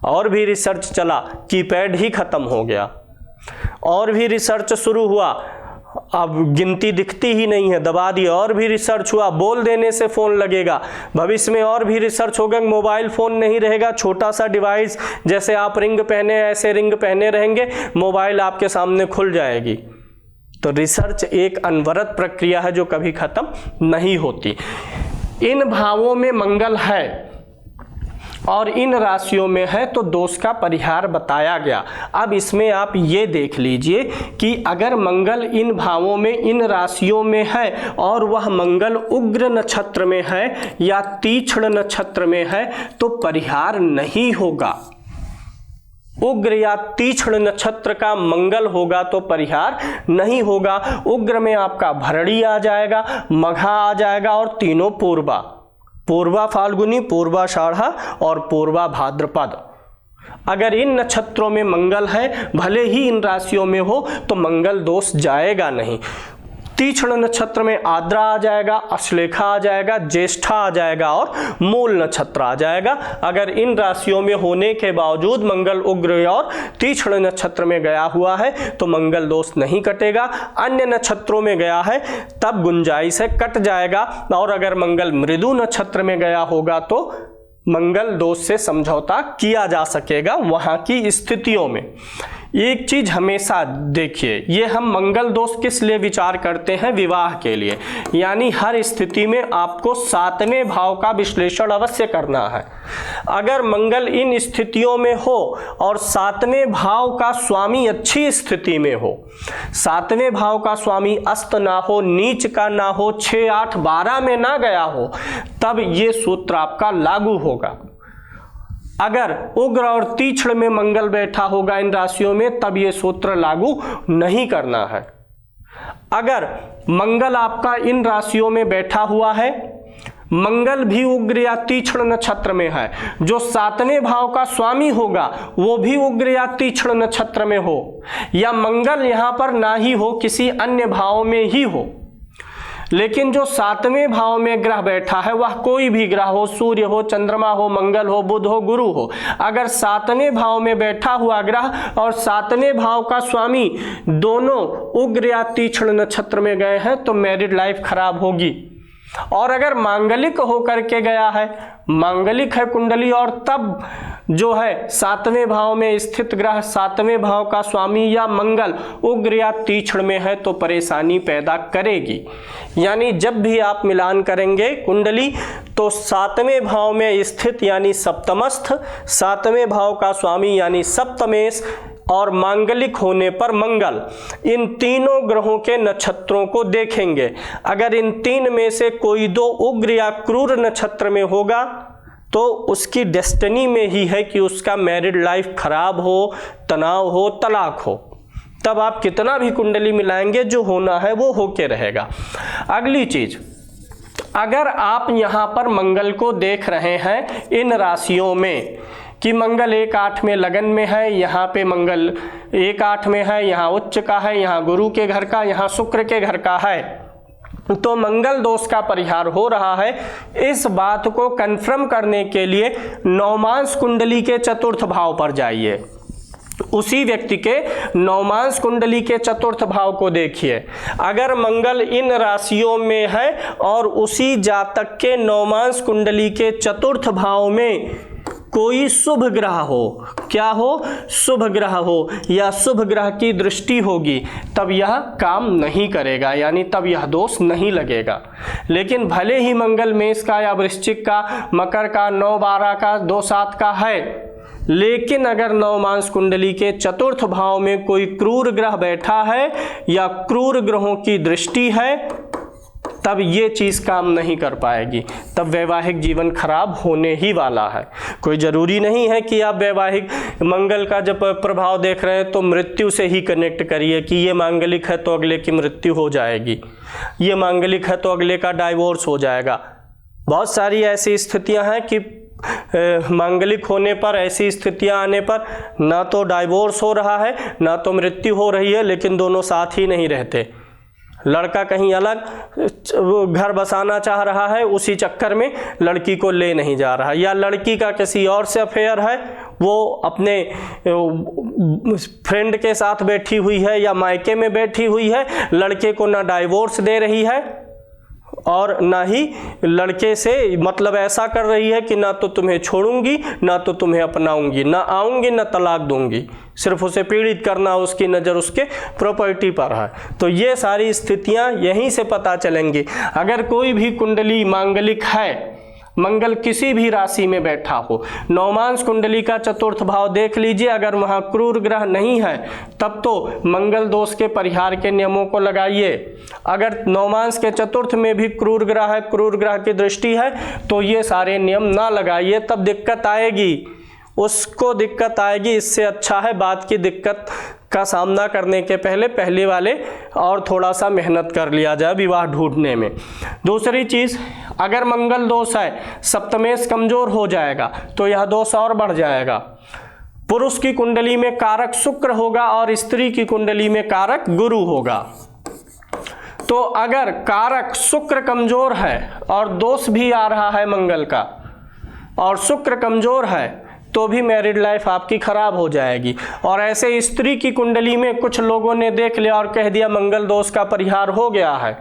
और भी रिसर्च चला, कीपैड ही ख़त्म हो गया। और भी रिसर्च शुरू हुआ, अब गिनती दिखती ही नहीं है, दबा दिया। और भी रिसर्च हुआ, बोल देने से फ़ोन लगेगा। भविष्य में और भी रिसर्च होगा, मोबाइल फ़ोन नहीं रहेगा, छोटा सा डिवाइस, जैसे आप रिंग पहने ऐसे रिंग पहने रहेंगे, मोबाइल आपके सामने खुल जाएगी। तो रिसर्च एक अनवरत प्रक्रिया है जो कभी ख़त्म नहीं होती। इन भावों में मंगल है और इन राशियों में है तो दोष का परिहार बताया गया। अब इसमें आप ये देख लीजिए कि अगर मंगल इन भावों में, इन राशियों में है और वह मंगल उग्र नक्षत्र में है या तीक्ष्ण नक्षत्र में है तो परिहार नहीं होगा। उग्र या तीक्ष्ण नक्षत्र का मंगल होगा तो परिहार नहीं होगा। उग्र में आपका भरणी आ जाएगा, मघा आ जाएगा और तीनों पूर्वा, पूर्वा फाल्गुनी, पूर्वा आषाढ़ा और पूर्वा भाद्रपद। अगर इन नक्षत्रों में मंगल है, भले ही इन राशियों में हो, तो मंगल दोष जाएगा नहीं। तीक्ष्ण नक्षत्र में आद्रा आ जाएगा, अश्लेषा आ जाएगा, ज्येष्ठा आ जाएगा और मूल नक्षत्र आ जाएगा। अगर इन राशियों में होने के बावजूद मंगल उग्र और तीक्ष्ण नक्षत्र में गया हुआ है तो मंगल दोष नहीं कटेगा। अन्य नक्षत्रों में गया है तब गुंजाइश है कट जाएगा, और अगर मंगल मृदु नक्षत्र में गया होगा तो मंगल दोष से समझौता किया जा सकेगा वहां की स्थितियों में। एक चीज हमेशा देखिए, ये हम मंगल दोष किस लिए विचार करते हैं? विवाह के लिए। यानी हर स्थिति में आपको 7वें भाव का विश्लेषण अवश्य करना है। अगर मंगल इन स्थितियों में हो और 7वें भाव का स्वामी अच्छी स्थिति में हो, 7वें भाव का स्वामी अस्त ना हो, नीच का ना हो, 6, 8, 12 में ना गया हो, तब ये सूत्र आपका लागू होगा। अगर उग्र और तीक्ष्ण में मंगल बैठा होगा इन राशियों में तब ये सूत्र लागू नहीं करना है। अगर मंगल आपका इन राशियों में बैठा हुआ है, मंगल भी उग्र या तीक्ष्ण नक्षत्र में है, जो 7वें भाव का स्वामी होगा वो भी उग्र या तीक्ष्ण नक्षत्र में हो, या मंगल यहां पर ना ही हो, किसी अन्य भाव में ही हो, लेकिन जो 7वें भाव में ग्रह बैठा है वह कोई भी ग्रह हो, सूर्य हो, चंद्रमा हो, मंगल हो, बुध हो, गुरु हो, अगर 7वें भाव में बैठा हुआ ग्रह और 7वें भाव का स्वामी दोनों उग्र या तीक्ष्ण नक्षत्र में गए हैं तो मैरिड लाइफ खराब होगी। और अगर मांगलिक होकर के गया है, मांगलिक है कुंडली, और तब जो है 7वें भाव में स्थित ग्रह 7वें भाव का स्वामी या मंगल उग्र या तीक्ष्ण में है तो परेशानी पैदा करेगी। यानी जब भी आप मिलान करेंगे कुंडली तो 7वें भाव में स्थित यानी सप्तमस्थ, 7वें भाव का स्वामी यानी सप्तमेश और मांगलिक होने पर मंगल, इन तीनों ग्रहों के नक्षत्रों को देखेंगे। अगर इन 3 में से कोई 2 उग्र या क्रूर नक्षत्र में होगा तो उसकी डेस्टिनी में ही है कि उसका मैरिड लाइफ खराब हो, तनाव हो, तलाक हो। तब आप कितना भी कुंडली मिलाएंगे जो होना है वो होके रहेगा। अगली चीज, अगर आप यहां पर मंगल को देख रहे हैं इन राशियों में कि मंगल 1-8 में लगन में है, यहाँ पे मंगल 1-8 में है, यहाँ उच्च का है, यहाँ गुरु के घर का, यहाँ शुक्र के घर का है, तो मंगल दोष का परिहार हो रहा है। इस बात को कंफर्म करने के लिए नवमांश कुंडली के चतुर्थ भाव पर जाइए, उसी व्यक्ति के नवमांश कुंडली के चतुर्थ भाव को देखिए। अगर मंगल इन राशियों में है और उसी जातक के नवमांश कुंडली के चतुर्थ भाव में कोई शुभ ग्रह हो, क्या हो? शुभ ग्रह हो या शुभ ग्रह की दृष्टि होगी, तब यह काम नहीं करेगा, यानी तब यह दोष नहीं लगेगा। लेकिन भले ही मंगल मेष का या वृश्चिक का, मकर का, 9-12 का, 2-7 का है, लेकिन अगर नवमांश कुंडली के चतुर्थ भाव में कोई क्रूर ग्रह बैठा है या क्रूर ग्रहों की दृष्टि है तब ये चीज काम नहीं कर पाएगी, तब वैवाहिक जीवन खराब होने ही वाला है। कोई जरूरी नहीं है कि आप वैवाहिक मंगल का जब प्रभाव देख रहे हैं तो मृत्यु से ही कनेक्ट करिए कि ये मांगलिक है तो अगले की मृत्यु हो जाएगी, ये मांगलिक है तो अगले का डाइवोर्स हो जाएगा। बहुत सारी ऐसी स्थितियां हैं कि मांगलिक होने पर, ऐसी स्थितियां आने पर ना तो डाइवोर्स हो रहा है ना तो मृत्यु हो रही है, लेकिन दोनों साथ ही नहीं रहते। लड़का कहीं अलग वो घर बसाना चाह रहा है, उसी चक्कर में लड़की को ले नहीं जा रहा, या लड़की का किसी और से अफेयर है, वो अपने फ्रेंड के साथ बैठी हुई है या मायके में बैठी हुई है, लड़के को ना डाइवोर्स दे रही है और ना ही लड़के से मतलब ऐसा कर रही है कि ना तो तुम्हें छोड़ूंगी ना तो तुम्हें अपनाऊंगी, ना आऊंगी ना तलाक दूंगी, सिर्फ उसे पीड़ित करना, उसकी नज़र उसके प्रॉपर्टी पर है। तो ये सारी स्थितियां यहीं से पता चलेंगी। अगर कोई भी कुंडली मांगलिक है, मंगल किसी भी राशि में बैठा हो, नवमांश कुंडली का चतुर्थ भाव देख लीजिए, अगर वहाँ क्रूर ग्रह नहीं है तब तो मंगल दोष के परिहार के नियमों को लगाइए। अगर नवमांश के चतुर्थ में भी क्रूर ग्रह है, क्रूर ग्रह की दृष्टि है, तो ये सारे नियम ना लगाइए, तब दिक्कत आएगी, उसको दिक्कत आएगी। इससे अच्छा है बात की दिक्कत का सामना करने के पहले वाले और थोड़ा सा मेहनत कर लिया जाए विवाह ढूंढने में। दूसरी चीज़, अगर मंगल दोष है, सप्तमेश कमजोर हो जाएगा तो यह दोष और बढ़ जाएगा। पुरुष की कुंडली में कारक शुक्र होगा और स्त्री की कुंडली में कारक गुरु होगा, तो अगर कारक शुक्र कमजोर है और दोष भी आ रहा है मंगल का और शुक्र कमजोर है तो भी मैरिड लाइफ आपकी खराब हो जाएगी। और ऐसे स्त्री की कुंडली में कुछ लोगों ने देख लिया और कह दिया मंगल दोष का परिहार हो गया है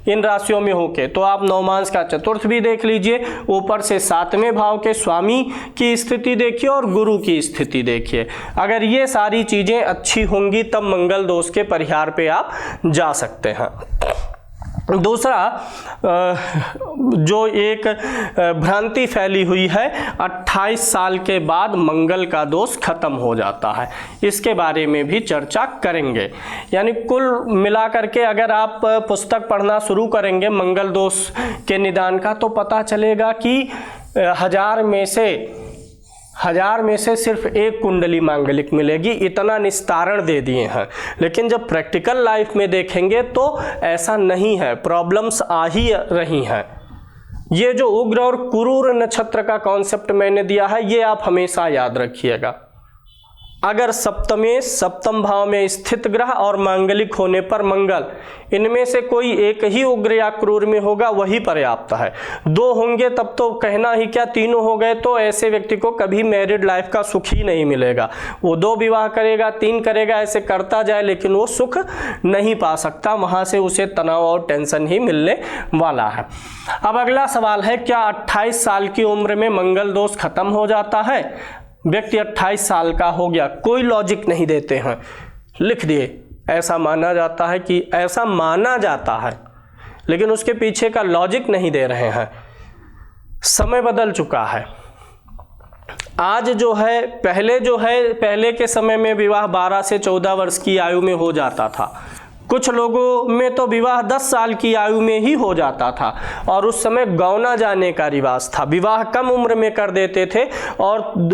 इन राशियों में होके, तो आप नवमांश का चतुर्थ भी देख लीजिए, ऊपर से 7वें भाव के स्वामी की स्थिति देखिए और गुरु की स्थिति देखिए। अगर ये सारी चीजें अच्छी होंगी तब मंगल दोष के परिहार पे आप जा सकते हैं। दूसरा जो एक भ्रांति फैली हुई है, 28 साल के बाद मंगल का दोष खत्म हो जाता है, इसके बारे में भी चर्चा करेंगे। यानी कुल मिलाकर के अगर आप पुस्तक पढ़ना शुरू करेंगे मंगल दोष के निदान का तो पता चलेगा कि 1000 में से सिर्फ एक कुंडली मांगलिक मिलेगी, इतना निस्तारण दे दिए हैं। लेकिन जब प्रैक्टिकल लाइफ में देखेंगे तो ऐसा नहीं है, प्रॉब्लम्स आ ही रही हैं। ये जो उग्र और क्रूर नक्षत्र का कॉन्सेप्ट मैंने दिया है ये आप हमेशा याद रखिएगा। अगर सप्तम भाव में स्थित ग्रह और मांगलिक होने पर मंगल, इनमें से कोई एक ही उग्र या क्रूर में होगा वही पर्याप्त है। 2 होंगे तब तो कहना ही क्या, 3 हो गए तो ऐसे व्यक्ति को कभी मैरिड लाइफ का सुख ही नहीं मिलेगा। वो 2 विवाह करेगा, 3 करेगा, ऐसे करता जाए लेकिन वो सुख नहीं पा सकता, वहाँ से उसे तनाव और टेंशन ही मिलने वाला है। अब अगला सवाल है, क्या 28 साल की उम्र में मंगल दोष खत्म हो जाता है? व्यक्ति 28 साल का हो गया, कोई लॉजिक नहीं देते हैं, लिख दिए ऐसा माना जाता है कि ऐसा माना जाता है, लेकिन उसके पीछे का लॉजिक नहीं दे रहे हैं। समय बदल चुका है। आज जो है पहले के समय में विवाह 12 से 14 वर्ष की आयु में हो जाता था। कुछ लोगों में तो विवाह 10 साल की आयु में ही हो जाता था और उस समय गौना जाने का रिवाज था। विवाह कम उम्र में कर देते थे और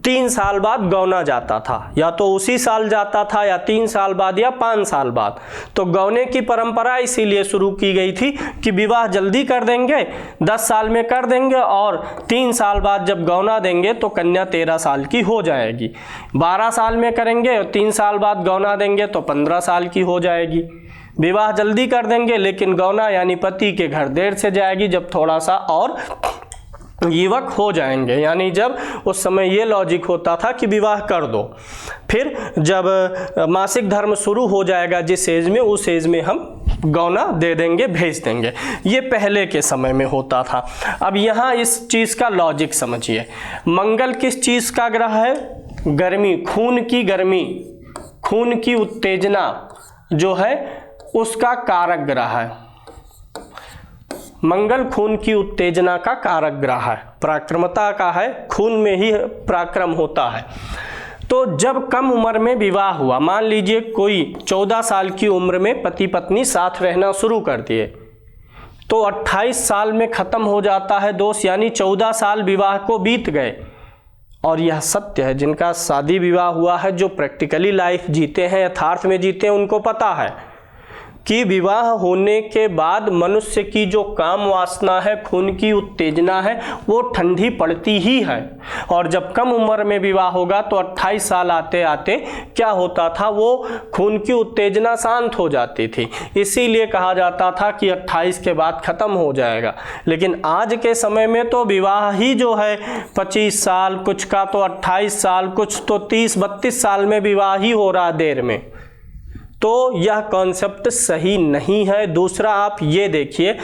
3 साल बाद गौना जाता था, या तो उसी साल जाता था या 3 साल बाद या 5 साल बाद। तो गौने की परंपरा इसीलिए शुरू की गई थी कि विवाह जल्दी कर देंगे, 10 साल में कर देंगे और 3 साल बाद जब गौना देंगे तो कन्या 13 साल की हो जाएगी। 12 साल में करेंगे और 3 साल बाद गौना देंगे तो 15 साल की हो जाएगी। विवाह जल्दी कर देंगे लेकिन गौना यानी पति के घर देर से जाएगी, जब थोड़ा सा और युवक हो जाएंगे। यानी जब उस समय ये लॉजिक होता था कि विवाह कर दो, फिर जब मासिक धर्म शुरू हो जाएगा जिस एज में, उस एज में हम गौना दे देंगे, भेज देंगे। ये पहले के समय में होता था। अब यहाँ इस चीज़ का लॉजिक समझिए। मंगल किस चीज़ का ग्रह है? गर्मी, खून की गर्मी, खून की उत्तेजना जो है उसका कारक ग्रह है। मंगल खून की उत्तेजना का कारक ग्रह है, पराक्रमता का है, खून में ही पराक्रम होता है। तो जब कम उम्र में विवाह हुआ, मान लीजिए कोई 14 साल की उम्र में पति पत्नी साथ रहना शुरू कर दिए, तो 28 साल में खत्म हो जाता है दोष, यानी 14 साल विवाह को बीत गए। और यह सत्य है, जिनका शादी विवाह हुआ है, जो प्रैक्टिकली लाइफ जीते हैं, यथार्थ में जीते हैं, उनको पता है कि विवाह होने के बाद मनुष्य की जो काम वासना है, खून की उत्तेजना है, वो ठंडी पड़ती ही है। और जब कम उम्र में विवाह होगा तो 28 साल आते आते क्या होता था, वो खून की उत्तेजना शांत हो जाती थी। इसीलिए कहा जाता था कि 28 के बाद ख़त्म हो जाएगा। लेकिन आज के समय में तो विवाह ही जो है 25 साल, कुछ का तो 28 साल, कुछ तो 30-32 साल में विवाह ही हो रहा देर में। तो यह कॉन्सेप्ट सही नहीं है। दूसरा, आप ये देखिए,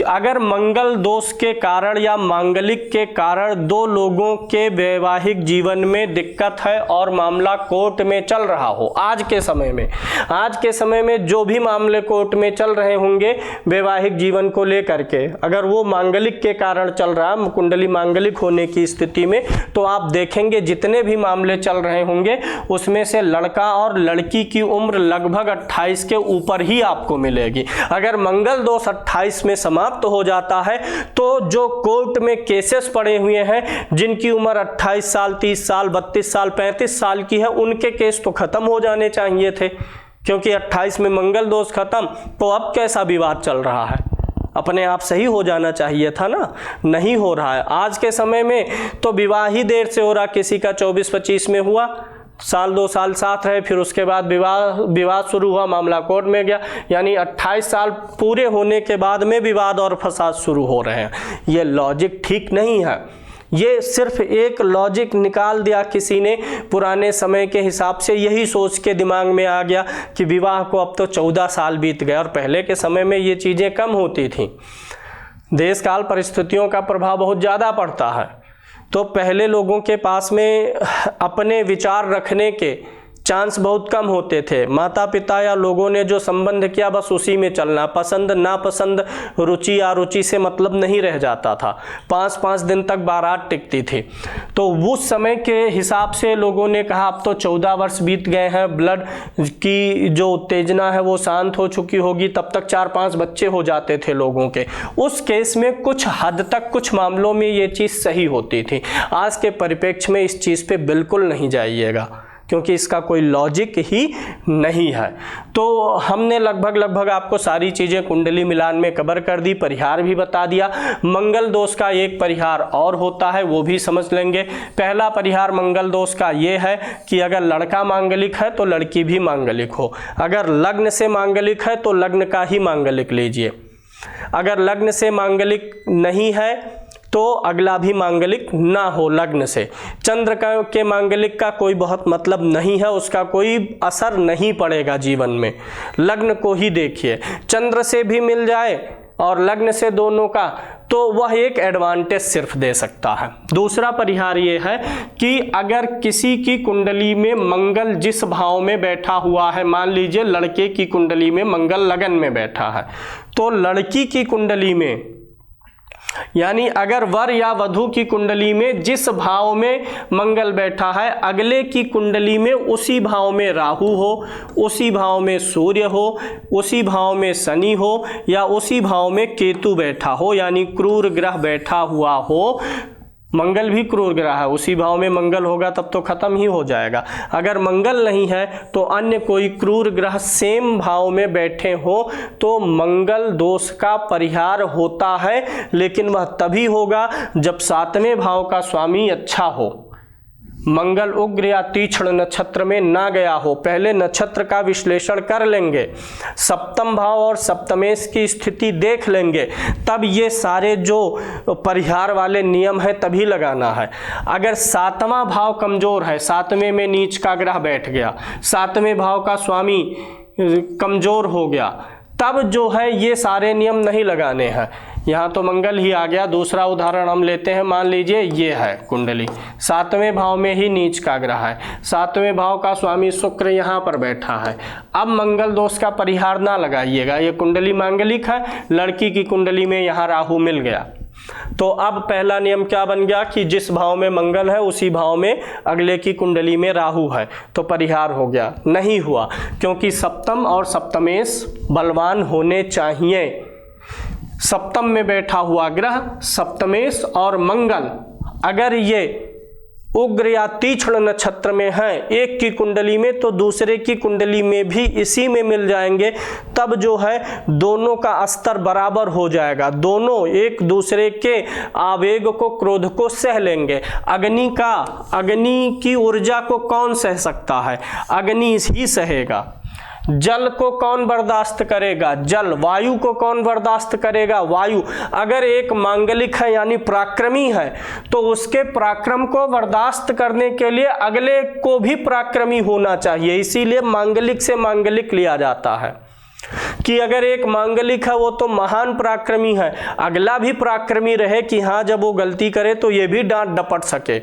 अगर मंगल दोष के कारण या मांगलिक के कारण 2 लोगों के वैवाहिक जीवन में दिक्कत है और मामला कोर्ट में चल रहा हो, आज के समय में जो भी मामले कोर्ट में चल रहे होंगे वैवाहिक जीवन को लेकर के, अगर वो मांगलिक के कारण चल रहा है, कुंडली मांगलिक होने की स्थिति में, तो आप देखेंगे जितने भी मामले चल रहे होंगे उसमें से लड़का और लड़की की उम्र लगभग 28 के ऊपर ही आपको मिलेगी। अगर मंगल दोष 28 में समाप्त हो जाता है तो जो कोर्ट में केसेस पड़े हुए हैं, जिनकी उम्र 28 साल, 30 साल, 32 साल, 35 साल की है, उनके केस तो खत्म हो जाने चाहिए थे, क्योंकि 28 में मंगल दोष खत्म, तो अब कैसा विवाद चल रहा है? अपने आप सही हो जाना चाहिए था ना, नहीं हो रहा है। आज के समय में तो विवाह ही देर से हो रहा, किसी का 24-25 में हुआ, साल 2 साल साथ रहे, फिर उसके बाद विवाद शुरू हुआ, मामला कोर्ट में गया, यानी 28 साल पूरे होने के बाद में विवाद और फसाद शुरू हो रहे हैं। ये लॉजिक ठीक नहीं है। ये सिर्फ एक लॉजिक निकाल दिया किसी ने पुराने समय के हिसाब से, यही सोच के दिमाग में आ गया कि विवाह को अब तो 14 साल बीत गए, और पहले के समय में ये चीज़ें कम होती थी। देश काल परिस्थितियों का प्रभाव बहुत ज़्यादा पड़ता है। तो पहले लोगों के पास में अपने विचार रखने के चांस बहुत कम होते थे। माता पिता या लोगों ने जो संबंध किया बस उसी में चलना, पसंद नापसंद, रुचि अरुचि से मतलब नहीं रह जाता था। 5-5 दिन तक बारात टिकती थी। तो उस समय के हिसाब से लोगों ने कहा अब तो 14 वर्ष बीत गए हैं, ब्लड की जो उत्तेजना है वो शांत हो चुकी होगी, तब तक 4-5 बच्चे हो जाते थे लोगों के। उस केस में कुछ हद तक कुछ मामलों में ये चीज़ सही होती थी। आज के परिप्रेक्ष्य में इस चीज़ पे बिल्कुल नहीं जाइएगा, क्योंकि इसका कोई लॉजिक ही नहीं है। तो हमने लगभग आपको सारी चीज़ें कुंडली मिलान में कवर कर दी, परिहार भी बता दिया। मंगल दोष का एक परिहार और होता है, वो भी समझ लेंगे। पहला परिहार मंगल दोष का ये है कि अगर लड़का मांगलिक है तो लड़की भी मांगलिक हो। अगर लग्न से मांगलिक है तो लग्न का ही मांगलिक लीजिए। अगर लग्न से मांगलिक नहीं है तो अगला भी मांगलिक ना हो लग्न से। चंद्र के मांगलिक का कोई बहुत मतलब नहीं है, उसका कोई असर नहीं पड़ेगा जीवन में। लग्न को ही देखिए, चंद्र से भी मिल जाए और लग्न से दोनों का, तो वह एक एडवांटेज सिर्फ दे सकता है। दूसरा परिहार ये है कि अगर किसी की कुंडली में मंगल जिस भाव में बैठा हुआ है, मान लीजिए लड़के की कुंडली में मंगल लगन में बैठा है, तो लड़की की कुंडली में, यानी अगर वर या वधू की कुंडली में जिस भाव में मंगल बैठा है, अगले की कुंडली में उसी भाव में राहु हो, उसी भाव में सूर्य हो, उसी भाव में शनि हो, या उसी भाव में केतु बैठा हो, यानी क्रूर ग्रह बैठा हुआ हो। मंगल भी क्रूर ग्रह है, उसी भाव में मंगल होगा तब तो खत्म ही हो जाएगा। अगर मंगल नहीं है तो अन्य कोई क्रूर ग्रह सेम भाव में बैठे हो तो मंगल दोष का परिहार होता है, लेकिन वह तभी होगा जब 7वें भाव का स्वामी अच्छा हो, मंगल उग्र या तीक्ष्ण नक्षत्र में ना गया हो। पहले नक्षत्र का विश्लेषण कर लेंगे, सप्तम भाव और सप्तमेश की स्थिति देख लेंगे, तब ये सारे जो परिहार वाले नियम है तभी लगाना है। अगर 7वां भाव कमजोर है, 7वें में नीच का ग्रह बैठ गया, 7वें भाव का स्वामी कमजोर हो गया, तब जो है ये सारे नियम नहीं लगाने हैं। यहाँ तो मंगल ही आ गया। दूसरा उदाहरण हम लेते हैं, मान लीजिए ये है कुंडली, 7वें भाव में ही नीच का ग्रह है, 7वें भाव का स्वामी शुक्र यहाँ पर बैठा है। अब मंगल दोष का परिहार ना लगाइएगा, ये कुंडली मांगलिक है, लड़की की कुंडली में यहाँ राहु मिल गया, तो अब पहला नियम क्या बन गया कि जिस भाव में मंगल है उसी भाव में अगले की कुंडली में राहु है, तो परिहार हो गया। नहीं हुआ, क्योंकि सप्तम और सप्तमेश बलवान होने चाहिए। सप्तम में बैठा हुआ ग्रह सप्तमेश और मंगल अगर ये उग्र या तीक्ष्ण नक्षत्र में है एक की कुंडली में, तो दूसरे की कुंडली में भी इसी में मिल जाएंगे, तब जो है दोनों का स्तर बराबर हो जाएगा, दोनों एक दूसरे के आवेग को, क्रोध को सह लेंगे। अग्नि की ऊर्जा को कौन सह सकता है? अग्नि ही सहेगा। जल को कौन बर्दाश्त करेगा? जल। वायु को कौन बर्दाश्त करेगा? वायु। अगर एक मांगलिक है यानी पराक्रमी है, तो उसके पराक्रम को बर्दाश्त करने के लिए अगले को भी पराक्रमी होना चाहिए, इसीलिए मांगलिक से मांगलिक लिया जाता है कि अगर एक मांगलिक है वो तो महान पराक्रमी है, अगला भी पराक्रमी रहे कि हाँ जब वो गलती करे तो ये भी डांट डपट सके।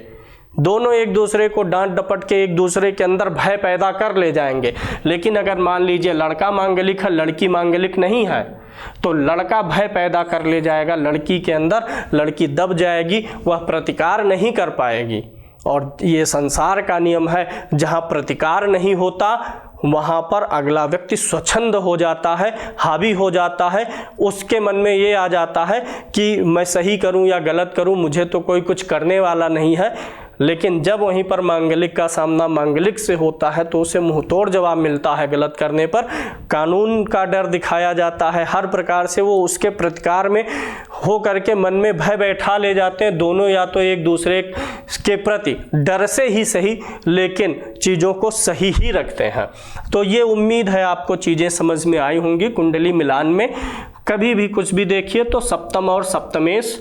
दोनों एक दूसरे को डांट डपट के एक दूसरे के अंदर भय पैदा कर ले जाएंगे। लेकिन अगर मान लीजिए लड़का मांगलिक है, लड़की मांगलिक नहीं है, तो लड़का भय पैदा कर ले जाएगा लड़की के अंदर, लड़की दब जाएगी, वह प्रतिकार नहीं कर पाएगी। और ये संसार का नियम है, जहाँ प्रतिकार नहीं होता वहाँ पर अगला व्यक्ति स्वच्छंद हो जाता है, हावी हो जाता है, उसके मन में ये आ जाता है कि मैं सही करूँ या गलत करूँ, मुझे तो कोई कुछ करने वाला नहीं है। लेकिन जब वहीं पर मांगलिक का सामना मांगलिक से होता है तो उसे मुंहतोड़ जवाब मिलता है, गलत करने पर कानून का डर दिखाया जाता है, हर प्रकार से वो उसके प्रतिकार में हो करके मन में भय बैठा ले जाते हैं। दोनों या तो एक दूसरे के प्रति डर से ही सही लेकिन चीज़ों को सही ही रखते हैं। तो ये उम्मीद है आपको चीज़ें समझ में आई होंगी। कुंडली मिलान में कभी भी कुछ भी देखिए तो सप्तम और सप्तमेश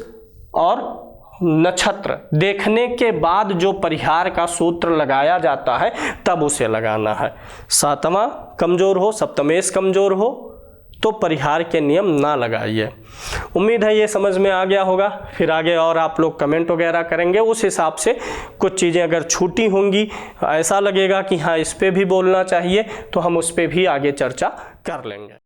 और नक्षत्र देखने के बाद जो परिहार का सूत्र लगाया जाता है तब उसे लगाना है। सातवां कमजोर हो, सप्तमेश कमजोर हो तो परिहार के नियम ना लगाइए। उम्मीद है ये समझ में आ गया होगा। फिर आगे और आप लोग कमेंट वगैरह करेंगे, उस हिसाब से कुछ चीज़ें अगर छूटी होंगी, ऐसा लगेगा कि हाँ इस पे भी बोलना चाहिए तो हम उस पे भी आगे चर्चा कर लेंगे।